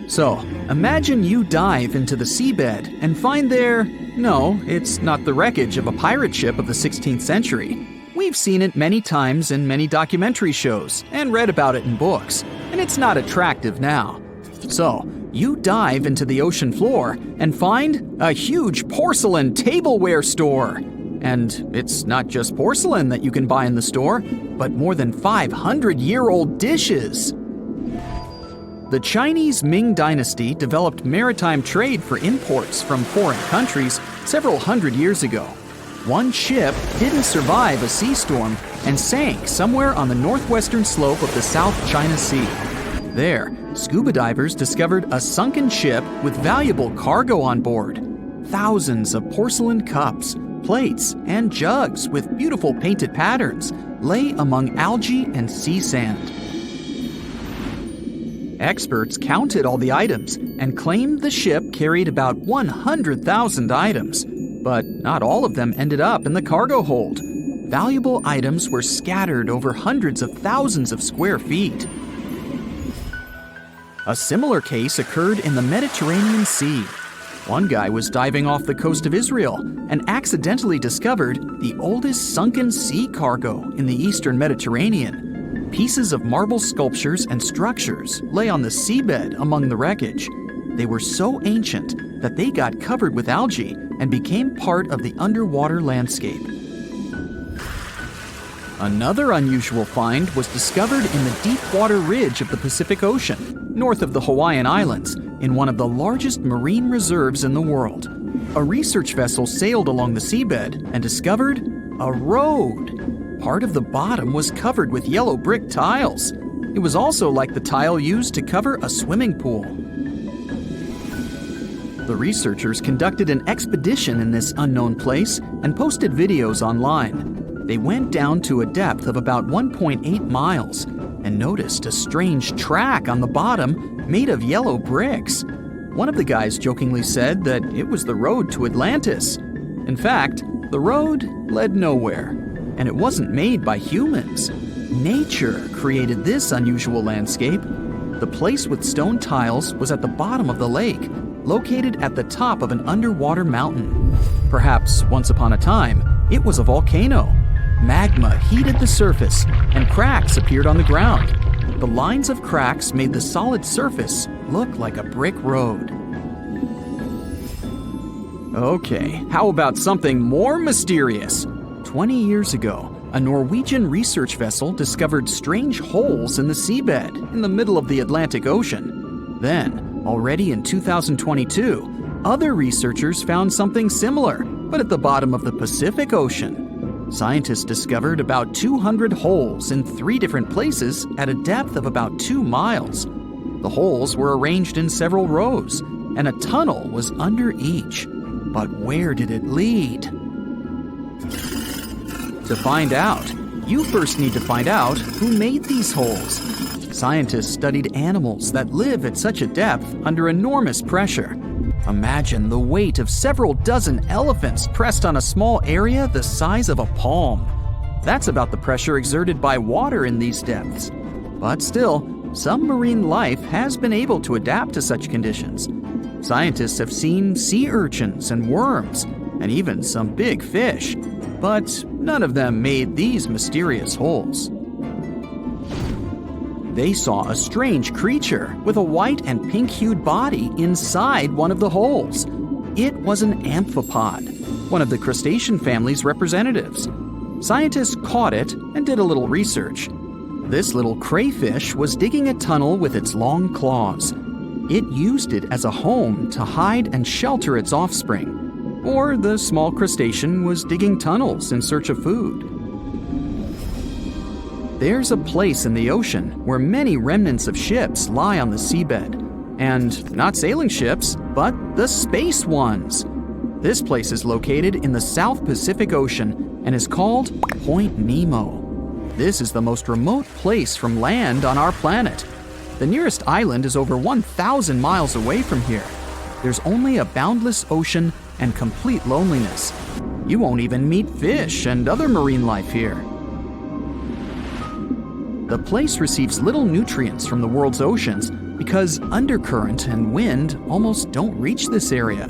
So, imagine you dive into the seabed and find there, no, it's not the wreckage of a pirate ship of the 16th century. We've seen it many times in many documentary shows and read about it in books, and it's not attractive now. So, you dive into the ocean floor and find a huge porcelain tableware store. And it's not just porcelain that you can buy in the store, but more than 500-year-old dishes. The Chinese Ming Dynasty developed maritime trade for imports from foreign countries several hundred years ago. One ship didn't survive a sea storm and sank somewhere on the northwestern slope of the South China Sea. There, scuba divers discovered a sunken ship with valuable cargo on board. Thousands of porcelain cups, plates, and jugs with beautiful painted patterns lay among algae and sea sand. Experts counted all the items and claimed the ship carried about 100,000 items, but not all of them ended up in the cargo hold. Valuable items were scattered over hundreds of thousands of square feet. A similar case occurred in the Mediterranean Sea. One guy was diving off the coast of Israel and accidentally discovered the oldest sunken sea cargo in the eastern Mediterranean. Pieces of marble sculptures and structures lay on the seabed among the wreckage. They were so ancient that they got covered with algae and became part of the underwater landscape. Another unusual find was discovered in the deep water ridge of the Pacific Ocean, north of the Hawaiian Islands, in one of the largest marine reserves in the world. A research vessel sailed along the seabed and discovered a road. Part of the bottom was covered with yellow brick tiles. It was also like the tile used to cover a swimming pool. The researchers conducted an expedition in this unknown place and posted videos online. They went down to a depth of about 1.8 miles and noticed a strange track on the bottom made of yellow bricks. One of the guys jokingly said that it was the road to Atlantis. In fact, the road led nowhere, and it wasn't made by humans. Nature created this unusual landscape. The place with stone tiles was at the bottom of the lake, located at the top of an underwater mountain. Perhaps once upon a time, it was a volcano. Magma heated the surface, and cracks appeared on the ground. The lines of cracks made the solid surface look like a brick road. Okay, how about something more mysterious? 20 years ago, a Norwegian research vessel discovered strange holes in the seabed in the middle of the Atlantic Ocean. Then, already in 2022, other researchers found something similar, but at the bottom of the Pacific Ocean. Scientists discovered about 200 holes in 3 different places at a depth of about 2 miles. The holes were arranged in several rows, and a tunnel was under each. But where did it lead? To find out, you first need to find out who made these holes. Scientists studied animals that live at such a depth under enormous pressure. Imagine the weight of several dozen elephants pressed on a small area the size of a palm. That's about the pressure exerted by water in these depths. But still, some marine life has been able to adapt to such conditions. Scientists have seen sea urchins and worms, and even some big fish, but none of them made these mysterious holes. They saw a strange creature with a white and pink-hued body inside one of the holes. It was an amphipod, one of the crustacean family's representatives. Scientists caught it and did a little research. This little crayfish was digging a tunnel with its long claws. It used it as a home to hide and shelter its offspring. Or the small crustacean was digging tunnels in search of food. There's a place in the ocean where many remnants of ships lie on the seabed. And not sailing ships, but the space ones. This place is located in the South Pacific Ocean and is called Point Nemo. This is the most remote place from land on our planet. The nearest island is over 1,000 miles away from here. There's only a boundless ocean and complete loneliness. You won't even meet fish and other marine life here. The place receives little nutrients from the world's oceans because undercurrent and wind almost don't reach this area.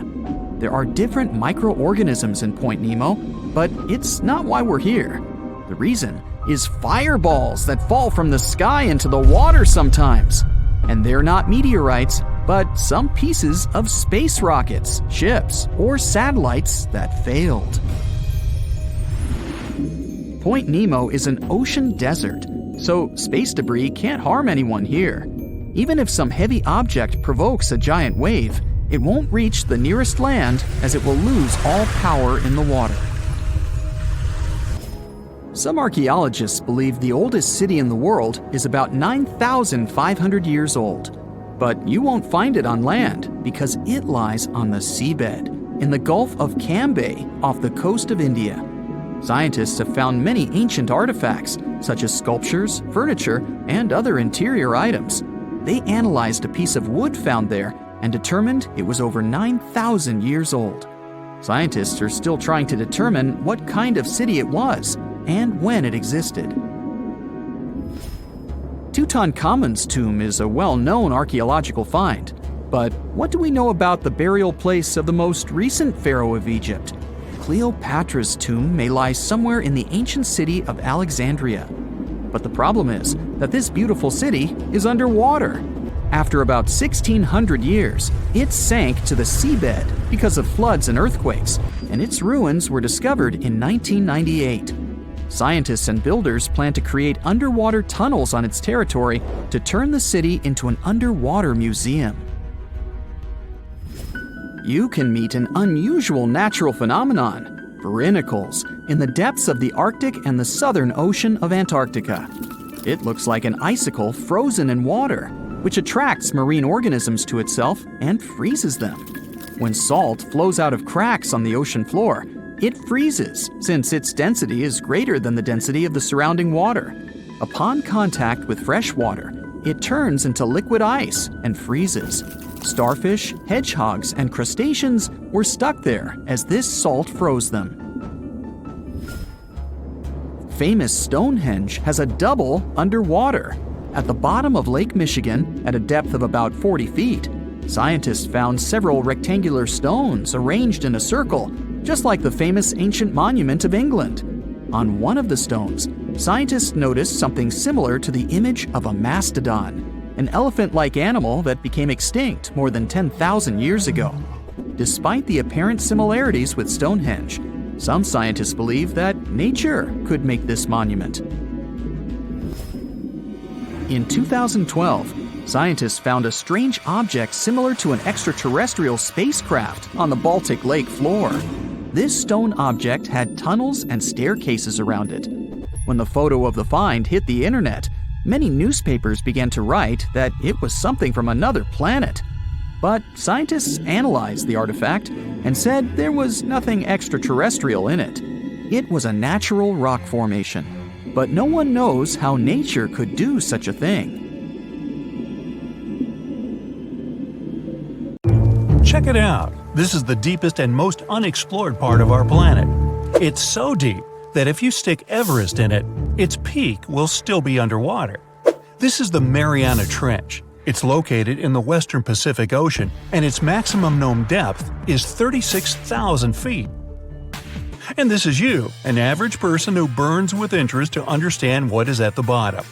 There are different microorganisms in Point Nemo, but it's not why we're here. The reason is fireballs that fall from the sky into the water sometimes. And they're not meteorites, but some pieces of space rockets, ships, or satellites that failed. Point Nemo is an ocean desert, so space debris can't harm anyone here. Even if some heavy object provokes a giant wave, it won't reach the nearest land as it will lose all power in the water. Some archaeologists believe the oldest city in the world is about 9,500 years old. But you won't find it on land because it lies on the seabed in the Gulf of Cambay off the coast of India. Scientists have found many ancient artifacts, such as sculptures, furniture, and other interior items. They analyzed a piece of wood found there and determined it was over 9,000 years old. Scientists are still trying to determine what kind of city it was and when it existed. Tutankhamun's tomb is a well-known archaeological find. But what do we know about the burial place of the most recent pharaoh of Egypt? Cleopatra's tomb may lie somewhere in the ancient city of Alexandria. But the problem is that this beautiful city is underwater. After about 1,600 years, it sank to the seabed because of floods and earthquakes, and its ruins were discovered in 1998. Scientists and builders plan to create underwater tunnels on its territory to turn the city into an underwater museum. You can meet an unusual natural phenomenon, brinicles, in the depths of the Arctic and the southern ocean of Antarctica. It looks like an icicle frozen in water, which attracts marine organisms to itself and freezes them. When salt flows out of cracks on the ocean floor, it freezes, since its density is greater than the density of the surrounding water. Upon contact with fresh water, it turns into liquid ice and freezes. Starfish, hedgehogs, and crustaceans were stuck there as this salt froze them. Famous Stonehenge has a double underwater. At the bottom of Lake Michigan, at a depth of about 40 feet, scientists found several rectangular stones arranged in a circle, just like the famous ancient monument of England. On one of the stones, scientists noticed something similar to the image of a mastodon, an elephant-like animal that became extinct more than 10,000 years ago. Despite the apparent similarities with Stonehenge, some scientists believe that nature could make this monument. In 2012, scientists found a strange object similar to an extraterrestrial spacecraft on the Baltic Lake floor. This stone object had tunnels and staircases around it. When the photo of the find hit the internet, many newspapers began to write that it was something from another planet. But scientists analyzed the artifact and said there was nothing extraterrestrial in it. It was a natural rock formation, but no one knows how nature could do such a thing. Check it out. This is the deepest and most unexplored part of our planet. It's so deep that if you stick Everest in it, its peak will still be underwater. This is the Mariana Trench. It's located in the western Pacific Ocean, and its maximum known depth is 36,000 feet. And this is you, an average person who burns with interest to understand what is at the bottom.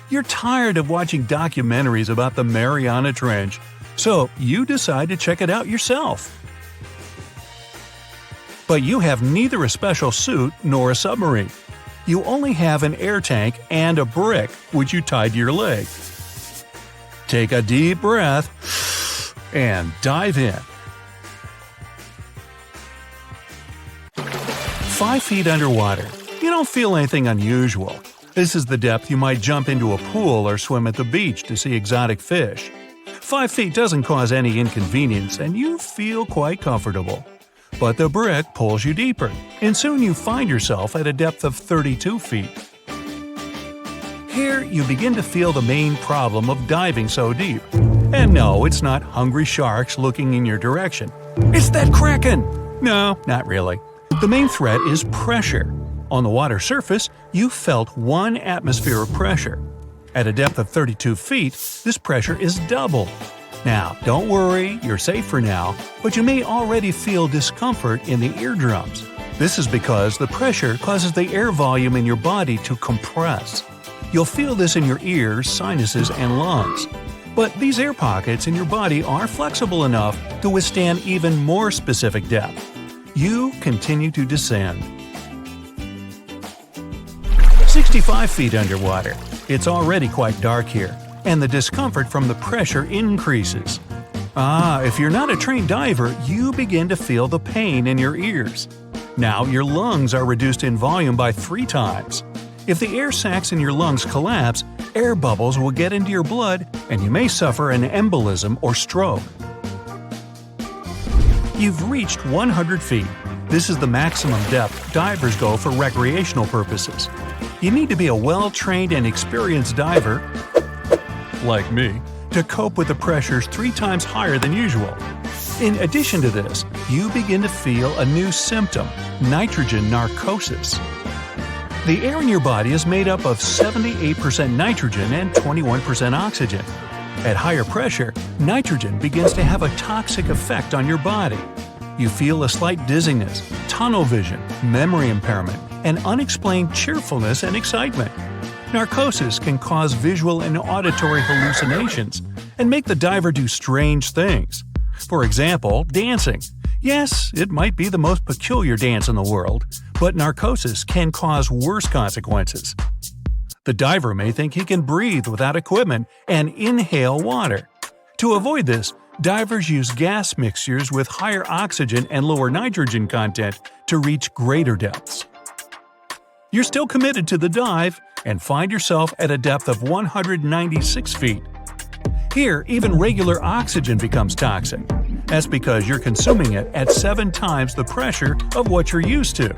You're tired of watching documentaries about the Mariana Trench, so you decide to check it out yourself. But you have neither a special suit nor a submarine. You only have an air tank and a brick which you tied to your leg. Take a deep breath and dive in. 5 feet underwater. You don't feel anything unusual. This is the depth you might jump into a pool or swim at the beach to see exotic fish. 5 feet doesn't cause any inconvenience and you feel quite comfortable. But the brick pulls you deeper, and soon you find yourself at a depth of 32 feet. Here, you begin to feel the main problem of diving so deep. And no, it's not hungry sharks looking in your direction. It's that kraken! No, not really. The main threat is pressure. On the water surface, you felt 1 atmosphere of pressure. At a depth of 32 feet, this pressure is double. Now, don't worry, you're safe for now, but you may already feel discomfort in the eardrums. This is because the pressure causes the air volume in your body to compress. You'll feel this in your ears, sinuses, and lungs. But these air pockets in your body are flexible enough to withstand even more specific depth. You continue to descend. 65 feet underwater. It's already quite dark here, and the discomfort from the pressure increases. If you're not a trained diver, you begin to feel the pain in your ears. Now your lungs are reduced in volume by 3 times. If the air sacs in your lungs collapse, air bubbles will get into your blood and you may suffer an embolism or stroke. You've reached 100 feet. This is the maximum depth divers go for recreational purposes. You need to be a well-trained and experienced diver, like me, to cope with the pressures 3 times higher than usual. In addition to this, you begin to feel a new symptom, nitrogen narcosis. The air in your body is made up of 78% nitrogen and 21% oxygen. At higher pressure, nitrogen begins to have a toxic effect on your body. You feel a slight dizziness, tunnel vision, memory impairment, and unexplained cheerfulness and excitement. Narcosis can cause visual and auditory hallucinations and make the diver do strange things. For example, dancing. Yes, it might be the most peculiar dance in the world, but narcosis can cause worse consequences. The diver may think he can breathe without equipment and inhale water. To avoid this, divers use gas mixtures with higher oxygen and lower nitrogen content to reach greater depths. You're still committed to the dive and find yourself at a depth of 196 feet. Here, even regular oxygen becomes toxic. That's because you're consuming it at 7 times the pressure of what you're used to.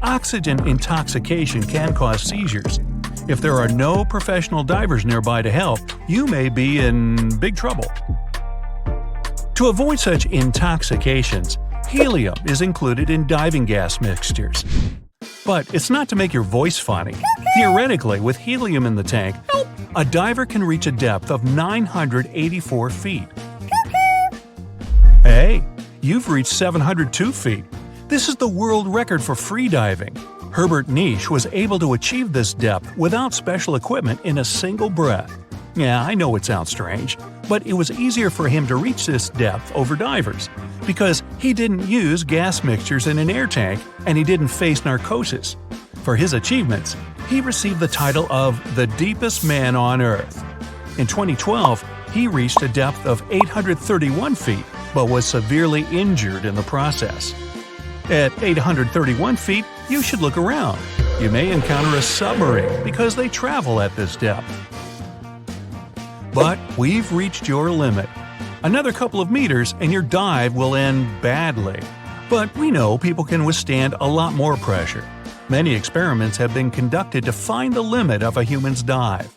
Oxygen intoxication can cause seizures. If there are no professional divers nearby to help, you may be in big trouble. To avoid such intoxications, helium is included in diving gas mixtures. But it's not to make your voice funny. Theoretically, with helium in the tank, a diver can reach a depth of 984 feet. Hey, you've reached 702 feet. This is the world record for free diving. Herbert Niche was able to achieve this depth without special equipment in a single breath. Yeah, I know it sounds strange, but it was easier for him to reach this depth over divers because he didn't use gas mixtures in an air tank and he didn't face narcosis. For his achievements, he received the title of the deepest man on Earth. In 2012, he reached a depth of 831 feet, but was severely injured in the process. At 831 feet, you should look around. You may encounter a submarine because they travel at this depth. But we've reached your limit. Another couple of meters and your dive will end badly. But we know people can withstand a lot more pressure. Many experiments have been conducted to find the limit of a human's dive.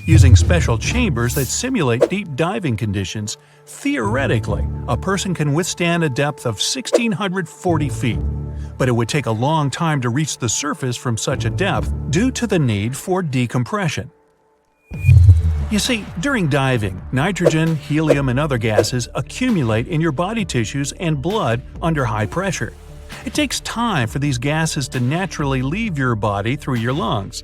Using special chambers that simulate deep diving conditions, theoretically, a person can withstand a depth of 1,640 feet. But it would take a long time to reach the surface from such a depth due to the need for decompression. You see, during diving, nitrogen, helium, and other gases accumulate in your body tissues and blood under high pressure. It takes time for these gases to naturally leave your body through your lungs.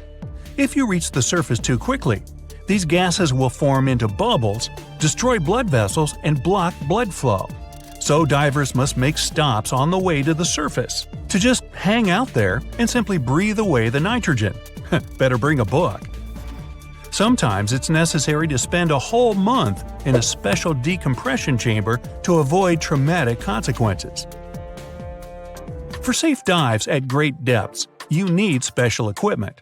If you reach the surface too quickly, these gases will form into bubbles, destroy blood vessels, and block blood flow. So divers must make stops on the way to the surface to just hang out there and simply breathe away the nitrogen. Better bring a book. Sometimes it's necessary to spend a whole month in a special decompression chamber to avoid traumatic consequences. For safe dives at great depths, you need special equipment.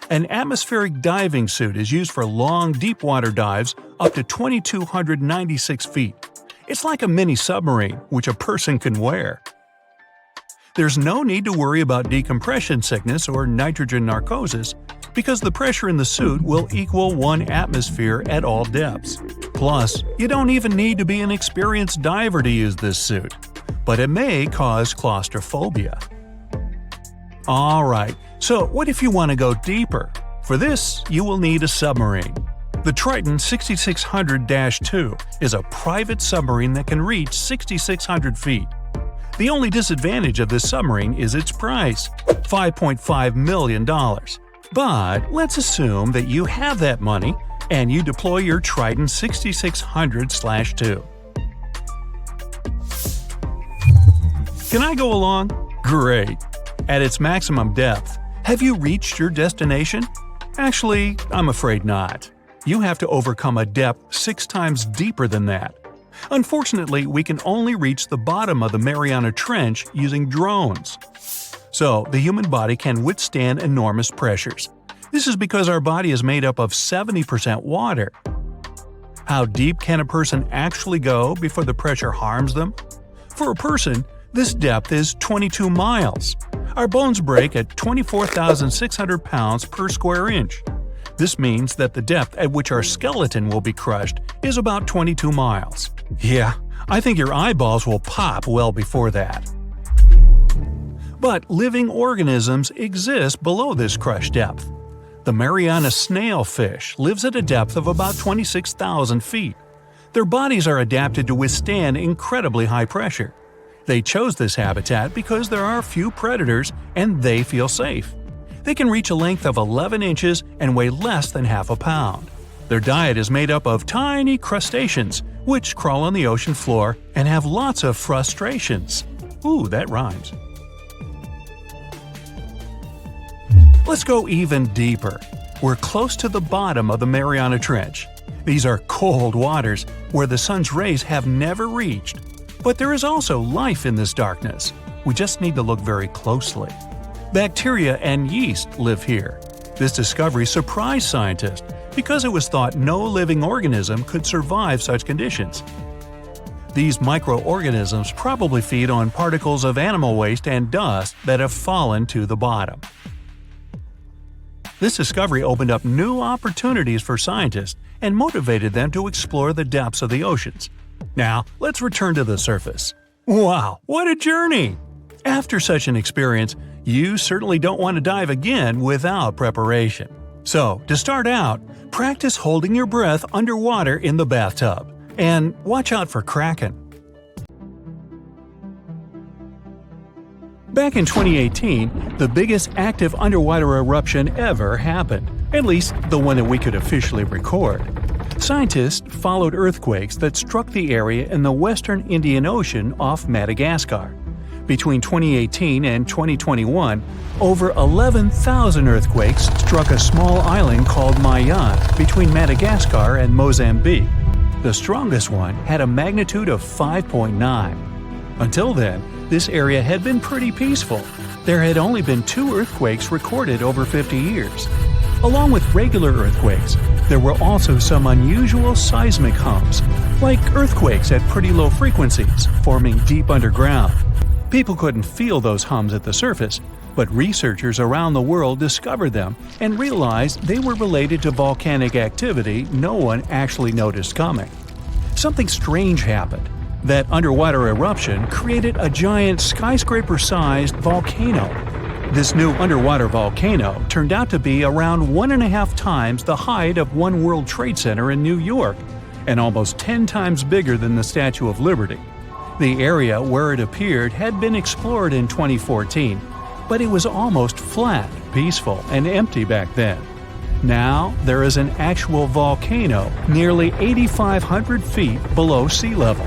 An atmospheric diving suit is used for long, deep-water dives up to 2,296 feet. It's like a mini submarine, which a person can wear. There's no need to worry about decompression sickness or nitrogen narcosis, because the pressure in the suit will equal 1 atmosphere at all depths. Plus, you don't even need to be an experienced diver to use this suit, but it may cause claustrophobia. Alright, so what if you want to go deeper? For this, you will need a submarine. The Triton 6600-2 is a private submarine that can reach 6,600 feet. The only disadvantage of this submarine is its price, $5.5 million. But let's assume that you have that money and you deploy your Triton 6600-2. Can I go along? Great! At its maximum depth, have you reached your destination? Actually, I'm afraid not. You have to overcome a depth 6 times deeper than that. Unfortunately, we can only reach the bottom of the Mariana Trench using drones. So, the human body can withstand enormous pressures. This is because our body is made up of 70% water. How deep can a person actually go before the pressure harms them? For a person, this depth is 22 miles. Our bones break at 24,600 pounds per square inch. This means that the depth at which our skeleton will be crushed is about 22 miles. Yeah, I think your eyeballs will pop well before that. But living organisms exist below this crush depth. The Mariana snailfish lives at a depth of about 26,000 feet. Their bodies are adapted to withstand incredibly high pressure. They chose this habitat because there are few predators and they feel safe. They can reach a length of 11 inches and weigh less than half a pound. Their diet is made up of tiny crustaceans, which crawl on the ocean floor and have lots of frustrations. Ooh, that rhymes. Let's go even deeper. We're close to the bottom of the Mariana Trench. These are cold waters where the sun's rays have never reached. But there is also life in this darkness. We just need to look very closely. Bacteria and yeast live here. This discovery surprised scientists because it was thought no living organism could survive such conditions. These microorganisms probably feed on particles of animal waste and dust that have fallen to the bottom. This discovery opened up new opportunities for scientists and motivated them to explore the depths of the oceans. Now, let's return to the surface. Wow, what a journey! After such an experience, you certainly don't want to dive again without preparation. So, to start out, practice holding your breath underwater in the bathtub. And watch out for kraken. Back in 2018, the biggest active underwater eruption ever happened, at least the one that we could officially record. Scientists followed earthquakes that struck the area in the western Indian Ocean off Madagascar. Between 2018 and 2021, over 11,000 earthquakes struck a small island called Mayan between Madagascar and Mozambique. The strongest one had a magnitude of 5.9. Until then, this area had been pretty peaceful. There had only been 2 earthquakes recorded over 50 years. Along with regular earthquakes, there were also some unusual seismic hums, like earthquakes at pretty low frequencies, forming deep underground. People couldn't feel those hums at the surface, but researchers around the world discovered them and realized they were related to volcanic activity no one actually noticed coming. Something strange happened. That underwater eruption created a giant skyscraper-sized volcano. This new underwater volcano turned out to be around 1.5 times the height of One World Trade Center in New York, and almost 10 times bigger than the Statue of Liberty. The area where it appeared had been explored in 2014, but it was almost flat, peaceful, and empty back then. Now, there is an actual volcano nearly 8,500 feet below sea level.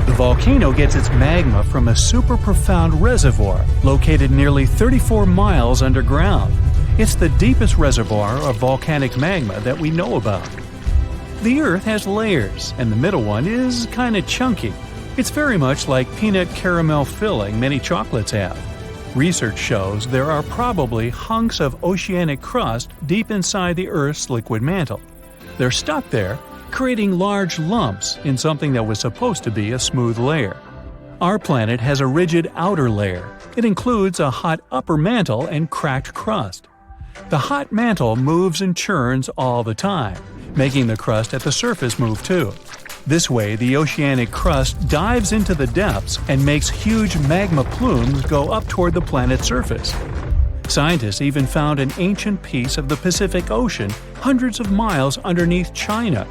The volcano gets its magma from a super profound reservoir located nearly 34 miles underground. It's the deepest reservoir of volcanic magma that we know about. The Earth has layers, and the middle one is kinda chunky. It's very much like peanut caramel filling many chocolates have. Research shows there are probably hunks of oceanic crust deep inside the Earth's liquid mantle. They're stuck there, creating large lumps in something that was supposed to be a smooth layer. Our planet has a rigid outer layer. It includes a hot upper mantle and cracked crust. The hot mantle moves and churns all the time, making the crust at the surface move too. This way, the oceanic crust dives into the depths and makes huge magma plumes go up toward the planet's surface. Scientists even found an ancient piece of the Pacific Ocean hundreds of miles underneath China.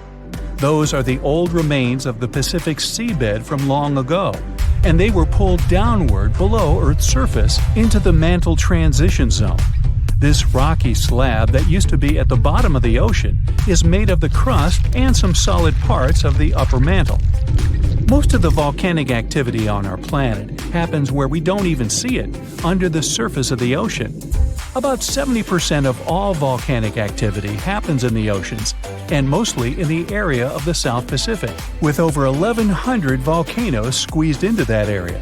Those are the old remains of the Pacific seabed from long ago, and they were pulled downward below Earth's surface into the mantle transition zone. This rocky slab that used to be at the bottom of the ocean is made of the crust and some solid parts of the upper mantle. Most of the volcanic activity on our planet happens where we don't even see it, under the surface of the ocean. About 70% of all volcanic activity happens in the oceans, and mostly in the area of the South Pacific, with over 1,100 volcanoes squeezed into that area.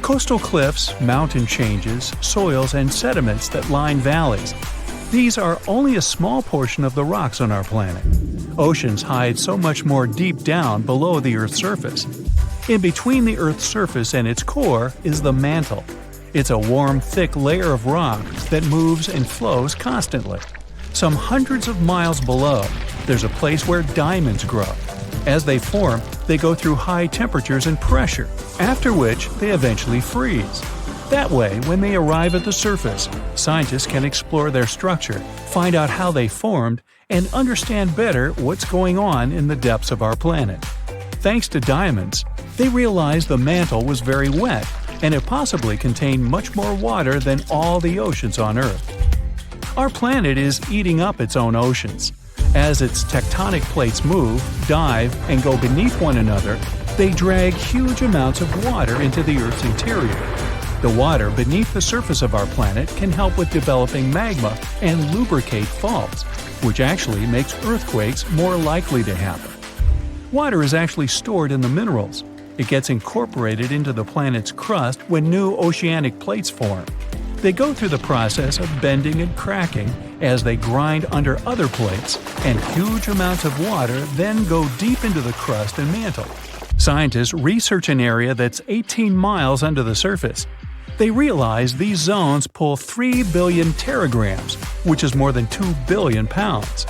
Coastal cliffs, mountain changes, soils, and sediments that line valleys. These are only a small portion of the rocks on our planet. Oceans hide so much more deep down below the Earth's surface. In between the Earth's surface and its core is the mantle. It's a warm, thick layer of rock that moves and flows constantly. Some hundreds of miles below, there's a place where diamonds grow. As they form, they go through high temperatures and pressure, after which they eventually freeze. That way, when they arrive at the surface, scientists can explore their structure, find out how they formed, and understand better what's going on in the depths of our planet. Thanks to diamonds, they realized the mantle was very wet, and it possibly contained much more water than all the oceans on Earth. Our planet is eating up its own oceans. As its tectonic plates move, dive, and go beneath one another, they drag huge amounts of water into the Earth's interior. The water beneath the surface of our planet can help with developing magma and lubricate faults, which actually makes earthquakes more likely to happen. Water is actually stored in the minerals. It gets incorporated into the planet's crust when new oceanic plates form. They go through the process of bending and cracking as they grind under other plates, and huge amounts of water then go deep into the crust and mantle. Scientists research an area that's 18 miles under the surface. They realize these zones pull 3 billion teragrams, which is more than 2 billion pounds.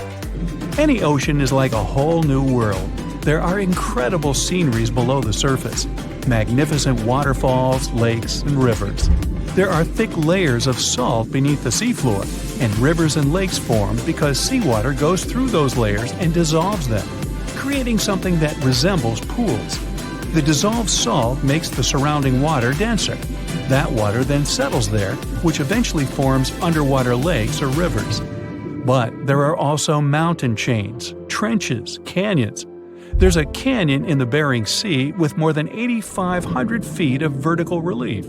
Any ocean is like a whole new world. There are incredible sceneries below the surface, magnificent waterfalls, lakes, and rivers. There are thick layers of salt beneath the seafloor, and rivers and lakes form because seawater goes through those layers and dissolves them, creating something that resembles pools. The dissolved salt makes the surrounding water denser. That water then settles there, which eventually forms underwater lakes or rivers. But there are also mountain chains, trenches, canyons. There's a canyon in the Bering Sea with more than 8,500 feet of vertical relief.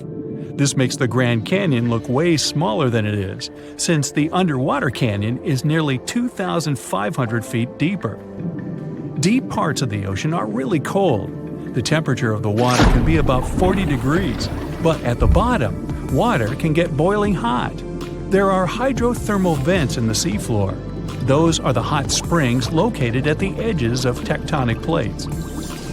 This makes the Grand Canyon look way smaller than it is, since the underwater canyon is nearly 2,500 feet deeper. Deep parts of the ocean are really cold. The temperature of the water can be about 40 degrees. But at the bottom, water can get boiling hot. There are hydrothermal vents in the seafloor. Those are the hot springs located at the edges of tectonic plates.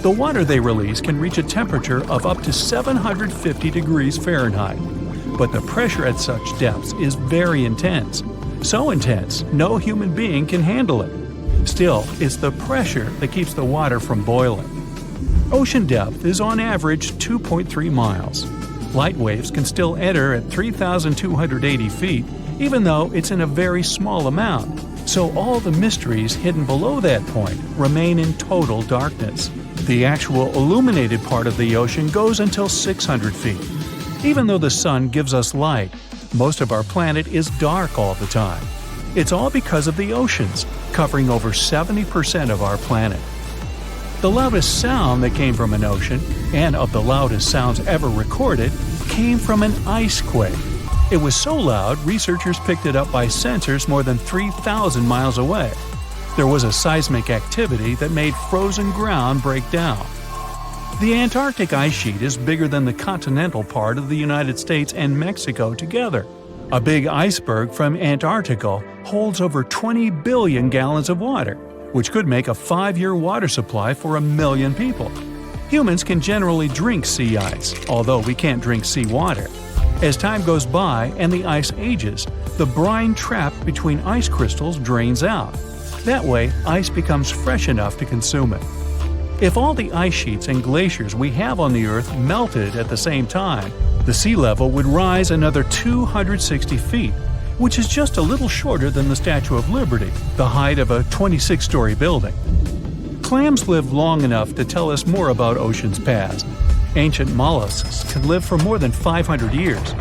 The water they release can reach a temperature of up to 750 degrees Fahrenheit. But the pressure at such depths is very intense. So intense, no human being can handle it. Still, it's the pressure that keeps the water from boiling. Ocean depth is on average 2.3 miles. Light waves can still enter at 3,280 feet, even though it's in a very small amount. So all the mysteries hidden below that point remain in total darkness. The actual illuminated part of the ocean goes until 600 feet. Even though the sun gives us light, most of our planet is dark all the time. It's all because of the oceans, covering over 70% of our planet. The loudest sound that came from an ocean, and of the loudest sounds ever recorded, came from an ice quake. It was so loud, researchers picked it up by sensors more than 3,000 miles away. There was a seismic activity that made frozen ground break down. The Antarctic ice sheet is bigger than the continental part of the United States and Mexico together. A big iceberg from Antarctica holds over 20 billion gallons of water, which could make a 5-year water supply for 1 million people. Humans can generally drink sea ice, although we can't drink sea water. As time goes by and the ice ages, the brine trapped between ice crystals drains out. That way, ice becomes fresh enough to consume it. If all the ice sheets and glaciers we have on the Earth melted at the same time, the sea level would rise another 260 feet, which is just a little shorter than the Statue of Liberty, the height of a 26-story building. Clams live long enough to tell us more about oceans past. Ancient mollusks can live for more than 500 years.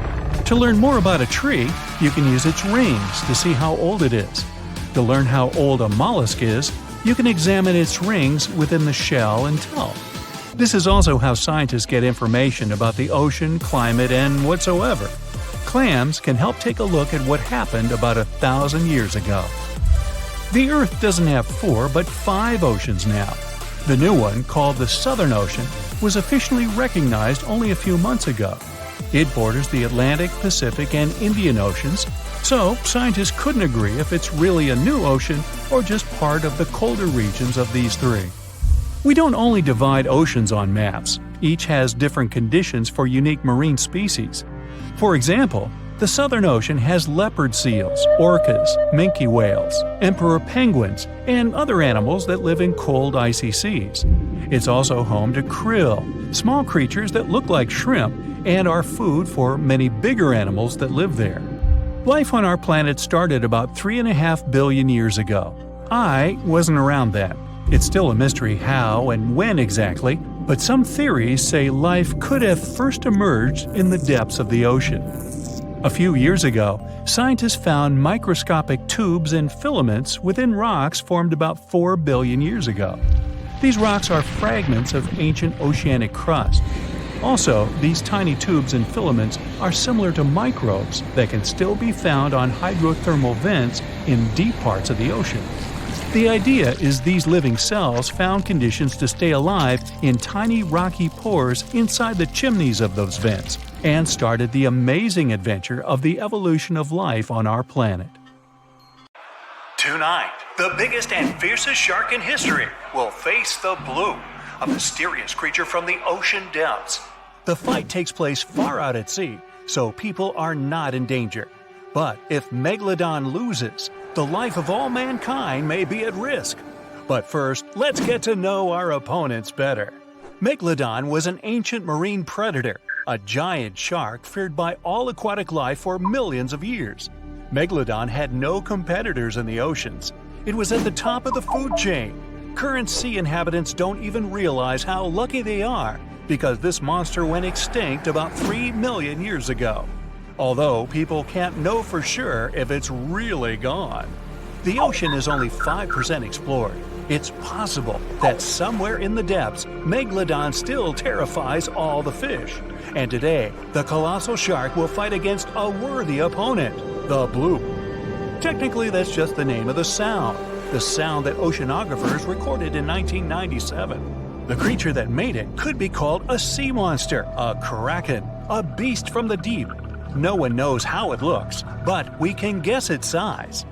To learn more about a tree, you can use its rings to see how old it is. To learn how old a mollusk is, you can examine its rings within the shell and tell. This is also how scientists get information about the ocean, climate, and whatsoever. Clams can help take a look at what happened about 1,000 years ago. The Earth doesn't have 4 but 5 oceans now. The new one, called the Southern Ocean, was officially recognized only a few months ago. It borders the Atlantic, Pacific, and Indian Oceans, so scientists couldn't agree if it's really a new ocean or just part of the colder regions of these 3. We don't only divide oceans on maps. Each has different conditions for unique marine species. For example, the Southern Ocean has leopard seals, orcas, minke whales, emperor penguins, and other animals that live in cold, icy seas. It's also home to krill, small creatures that look like shrimp and are food for many bigger animals that live there. Life on our planet started about 3.5 billion years ago. I wasn't around then. It's still a mystery how and when exactly, but some theories say life could have first emerged in the depths of the ocean. A few years ago, scientists found microscopic tubes and filaments within rocks formed about 4 billion years ago. These rocks are fragments of ancient oceanic crust. Also, these tiny tubes and filaments are similar to microbes that can still be found on hydrothermal vents in deep parts of the ocean. The idea is these living cells found conditions to stay alive in tiny rocky pores inside the chimneys of those vents, and started the amazing adventure of the evolution of life on our planet. Tonight, the biggest and fiercest shark in history will face the Blue, a mysterious creature from the ocean depths. The fight takes place far out at sea, so people are not in danger. But if Megalodon loses, the life of all mankind may be at risk. But first, let's get to know our opponents better. Megalodon was an ancient marine predator, a giant shark feared by all aquatic life for millions of years. Megalodon had no competitors in the oceans. It was at the top of the food chain. Current sea inhabitants don't even realize how lucky they are, because this monster went extinct about 3 million years ago. Although people can't know for sure if it's really gone. The ocean is only 5% explored. It's possible that somewhere in the depths, Megalodon still terrifies all the fish. And today, the colossal shark will fight against a worthy opponent, the Blue. Technically, that's just the name of the sound that oceanographers recorded in 1997. The creature that made it could be called a sea monster, a kraken, a beast from the deep. No one knows how it looks, but we can guess its size.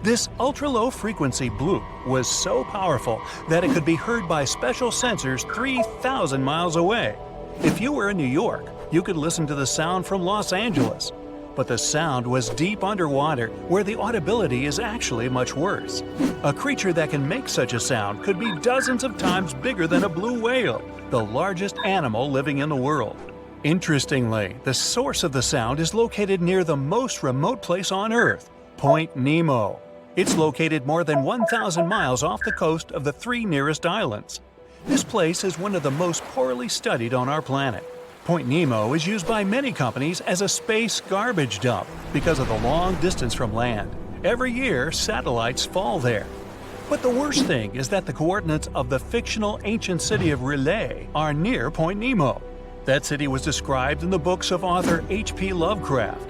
This ultra-low frequency bloop was so powerful that it could be heard by special sensors 3,000 miles away. If you were in New York, you could listen to the sound from Los Angeles. But the sound was deep underwater, where the audibility is actually much worse. A creature that can make such a sound could be dozens of times bigger than a blue whale, the largest animal living in the world. Interestingly, the source of the sound is located near the most remote place on Earth, Point Nemo. It's located more than 1,000 miles off the coast of the 3 nearest islands. This place is one of the most poorly studied on our planet. Point Nemo is used by many companies as a space garbage dump because of the long distance from land. Every year, satellites fall there. But the worst thing is that the coordinates of the fictional ancient city of R'lyeh are near Point Nemo. That city was described in the books of author H.P. Lovecraft.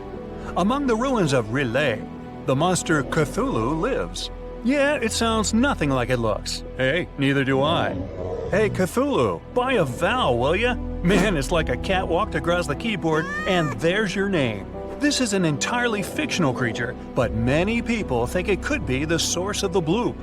Among the ruins of R'lyeh, the monster Cthulhu lives. Yeah, it sounds nothing like it looks. Hey, neither do I. Hey Cthulhu, buy a vowel, will ya? Man, it's like a cat walked across the keyboard and there's your name. This is an entirely fictional creature, but many people think it could be the source of the bloop.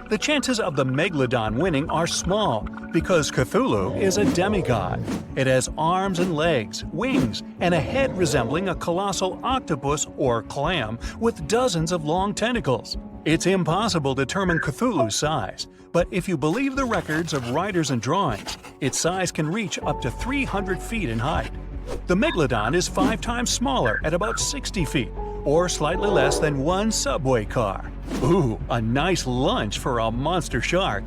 The chances of the Megalodon winning are small because Cthulhu is a demigod. It has arms and legs, wings, and a head resembling a colossal octopus or clam with dozens of long tentacles. It's impossible to determine Cthulhu's size, but if you believe the records of writers and drawings, its size can reach up to 300 feet in height. The Megalodon is 5 times smaller at about 60 feet, or slightly less than one subway car. Ooh, a nice lunch for a monster shark.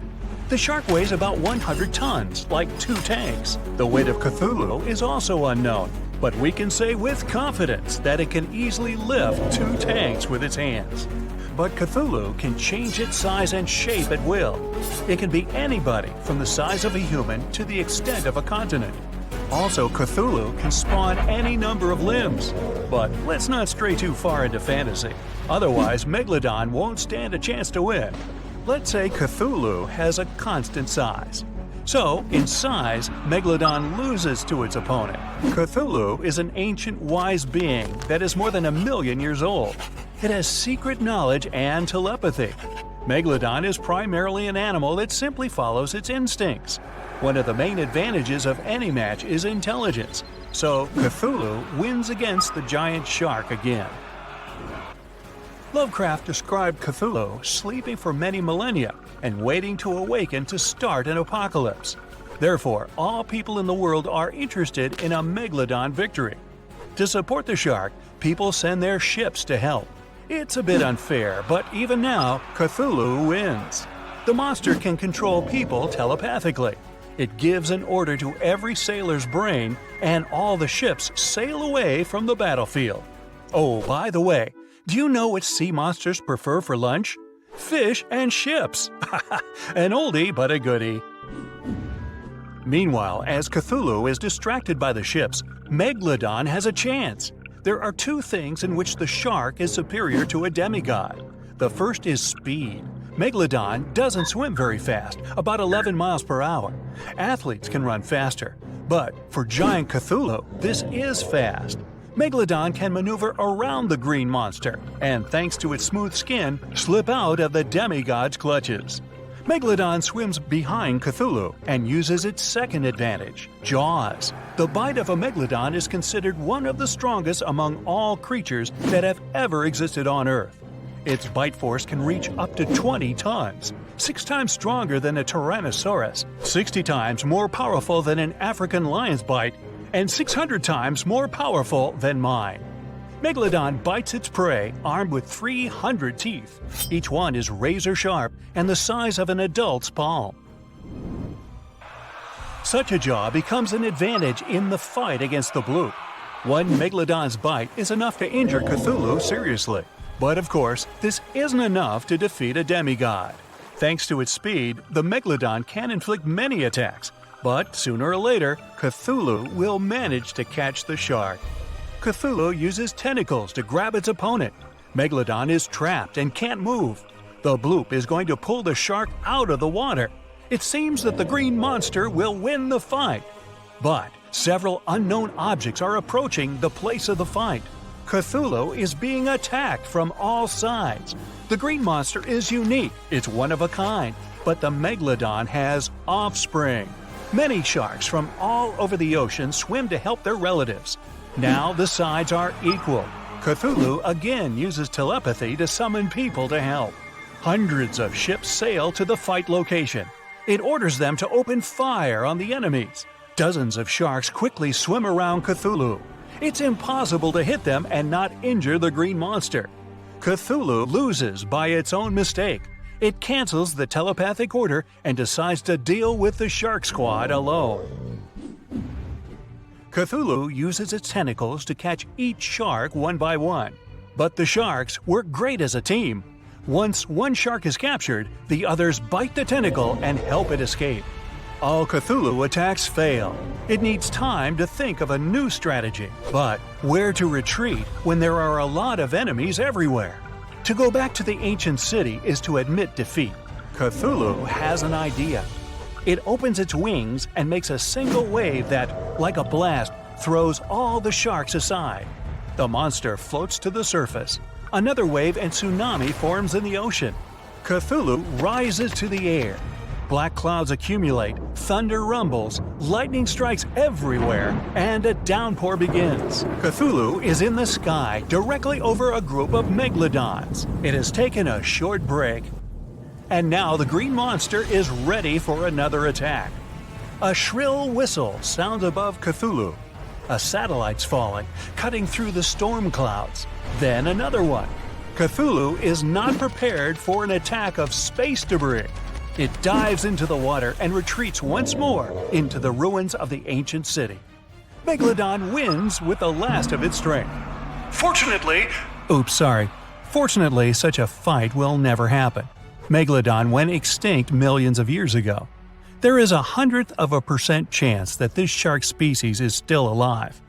The shark weighs about 100 tons, like 2 tanks. The weight of Cthulhu is also unknown, but we can say with confidence that it can easily lift 2 tanks with its hands. But Cthulhu can change its size and shape at will. It can be anybody from the size of a human to the extent of a continent. Also, Cthulhu can spawn any number of limbs. But let's not stray too far into fantasy. Otherwise, Megalodon won't stand a chance to win. Let's say Cthulhu has a constant size. So, in size, Megalodon loses to its opponent. Cthulhu is an ancient wise being that is more than 1 million years old. It has secret knowledge and telepathy. Megalodon is primarily an animal that simply follows its instincts. One of the main advantages of any match is intelligence, so Cthulhu wins against the giant shark again. Lovecraft described Cthulhu sleeping for many millennia and waiting to awaken to start an apocalypse. Therefore, all people in the world are interested in a Megalodon victory. To support the shark, people send their ships to help. It's a bit unfair, but even now, Cthulhu wins. The monster can control people telepathically. It gives an order to every sailor's brain, and all the ships sail away from the battlefield. Oh, by the way, do you know what sea monsters prefer for lunch? Fish and ships! An oldie but a goodie. Meanwhile, as Cthulhu is distracted by the ships, Megalodon has a chance. There are 2 things in which the shark is superior to a demigod. The first is speed. Megalodon doesn't swim very fast, about 11 miles per hour. Athletes can run faster, but for giant Cthulhu, this is fast. Megalodon can maneuver around the green monster, and thanks to its smooth skin, slip out of the demigod's clutches. Megalodon swims behind Cthulhu and uses its second advantage, jaws. The bite of a Megalodon is considered one of the strongest among all creatures that have ever existed on Earth. Its bite force can reach up to 20 tons, 6 times stronger than a Tyrannosaurus, 60 times more powerful than an African lion's bite, and 600 times more powerful than mine. Megalodon bites its prey armed with 300 teeth. Each one is razor sharp and the size of an adult's palm. Such a jaw becomes an advantage in the fight against the bloop. One Megalodon's bite is enough to injure Cthulhu seriously. But of course, this isn't enough to defeat a demigod. Thanks to its speed, the Megalodon can inflict many attacks, but sooner or later, Cthulhu will manage to catch the shark. Cthulhu uses tentacles to grab its opponent. Megalodon is trapped and can't move. The bloop is going to pull the shark out of the water. It seems that the green monster will win the fight. But several unknown objects are approaching the place of the fight. Cthulhu is being attacked from all sides. The green monster is unique, it's one of a kind, but the megalodon has offspring. Many sharks from all over the ocean swim to help their relatives. Now the sides are equal. Cthulhu again uses telepathy to summon people to help. Hundreds of ships sail to the fight location. It orders them to open fire on the enemies. Dozens of sharks quickly swim around Cthulhu. It's impossible to hit them and not injure the green monster. Cthulhu loses by its own mistake. It cancels the telepathic order and decides to deal with the shark squad alone. Cthulhu uses its tentacles to catch each shark one by one. But the sharks work great as a team. Once one shark is captured, the others bite the tentacle and help it escape. All Cthulhu attacks fail. It needs time to think of a new strategy. But where to retreat when there are a lot of enemies everywhere? To go back to the ancient city is to admit defeat. Cthulhu has an idea. It opens its wings and makes a single wave that, like a blast, throws all the sharks aside. The monster floats to the surface. Another wave and tsunami forms in the ocean. Cthulhu rises to the air. Black clouds accumulate, thunder rumbles, lightning strikes everywhere, and a downpour begins. Cthulhu is in the sky directly over a group of megalodons. It has taken a short break. And now the green monster is ready for another attack. A shrill whistle sounds above Cthulhu. A satellite's falling, cutting through the storm clouds. Then another one. Cthulhu is not prepared for an attack of space debris. It dives into the water and retreats once more into the ruins of the ancient city. Megalodon wins with the last of its strength. Fortunately, such a fight will never happen. Megalodon went extinct millions of years ago. There is 0.01% chance that this shark species is still alive.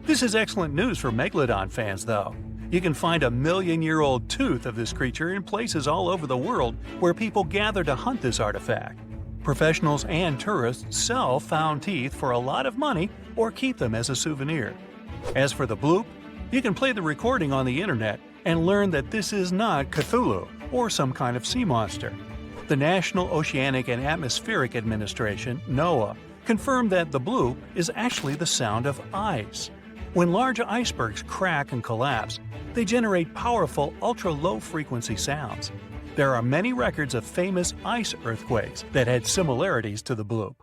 This is excellent news for Megalodon fans, though. You can find a million-year-old tooth of this creature in places all over the world where people gather to hunt this artifact. Professionals and tourists sell found teeth for a lot of money or keep them as a souvenir. As for the bloop, you can play the recording on the internet and learn that this is not Cthulhu or some kind of sea monster. The National Oceanic and Atmospheric Administration, NOAA, confirmed that the bloop is actually the sound of ice. When large icebergs crack and collapse, they generate powerful ultra-low frequency sounds. There are many records of famous ice earthquakes that had similarities to the bloop.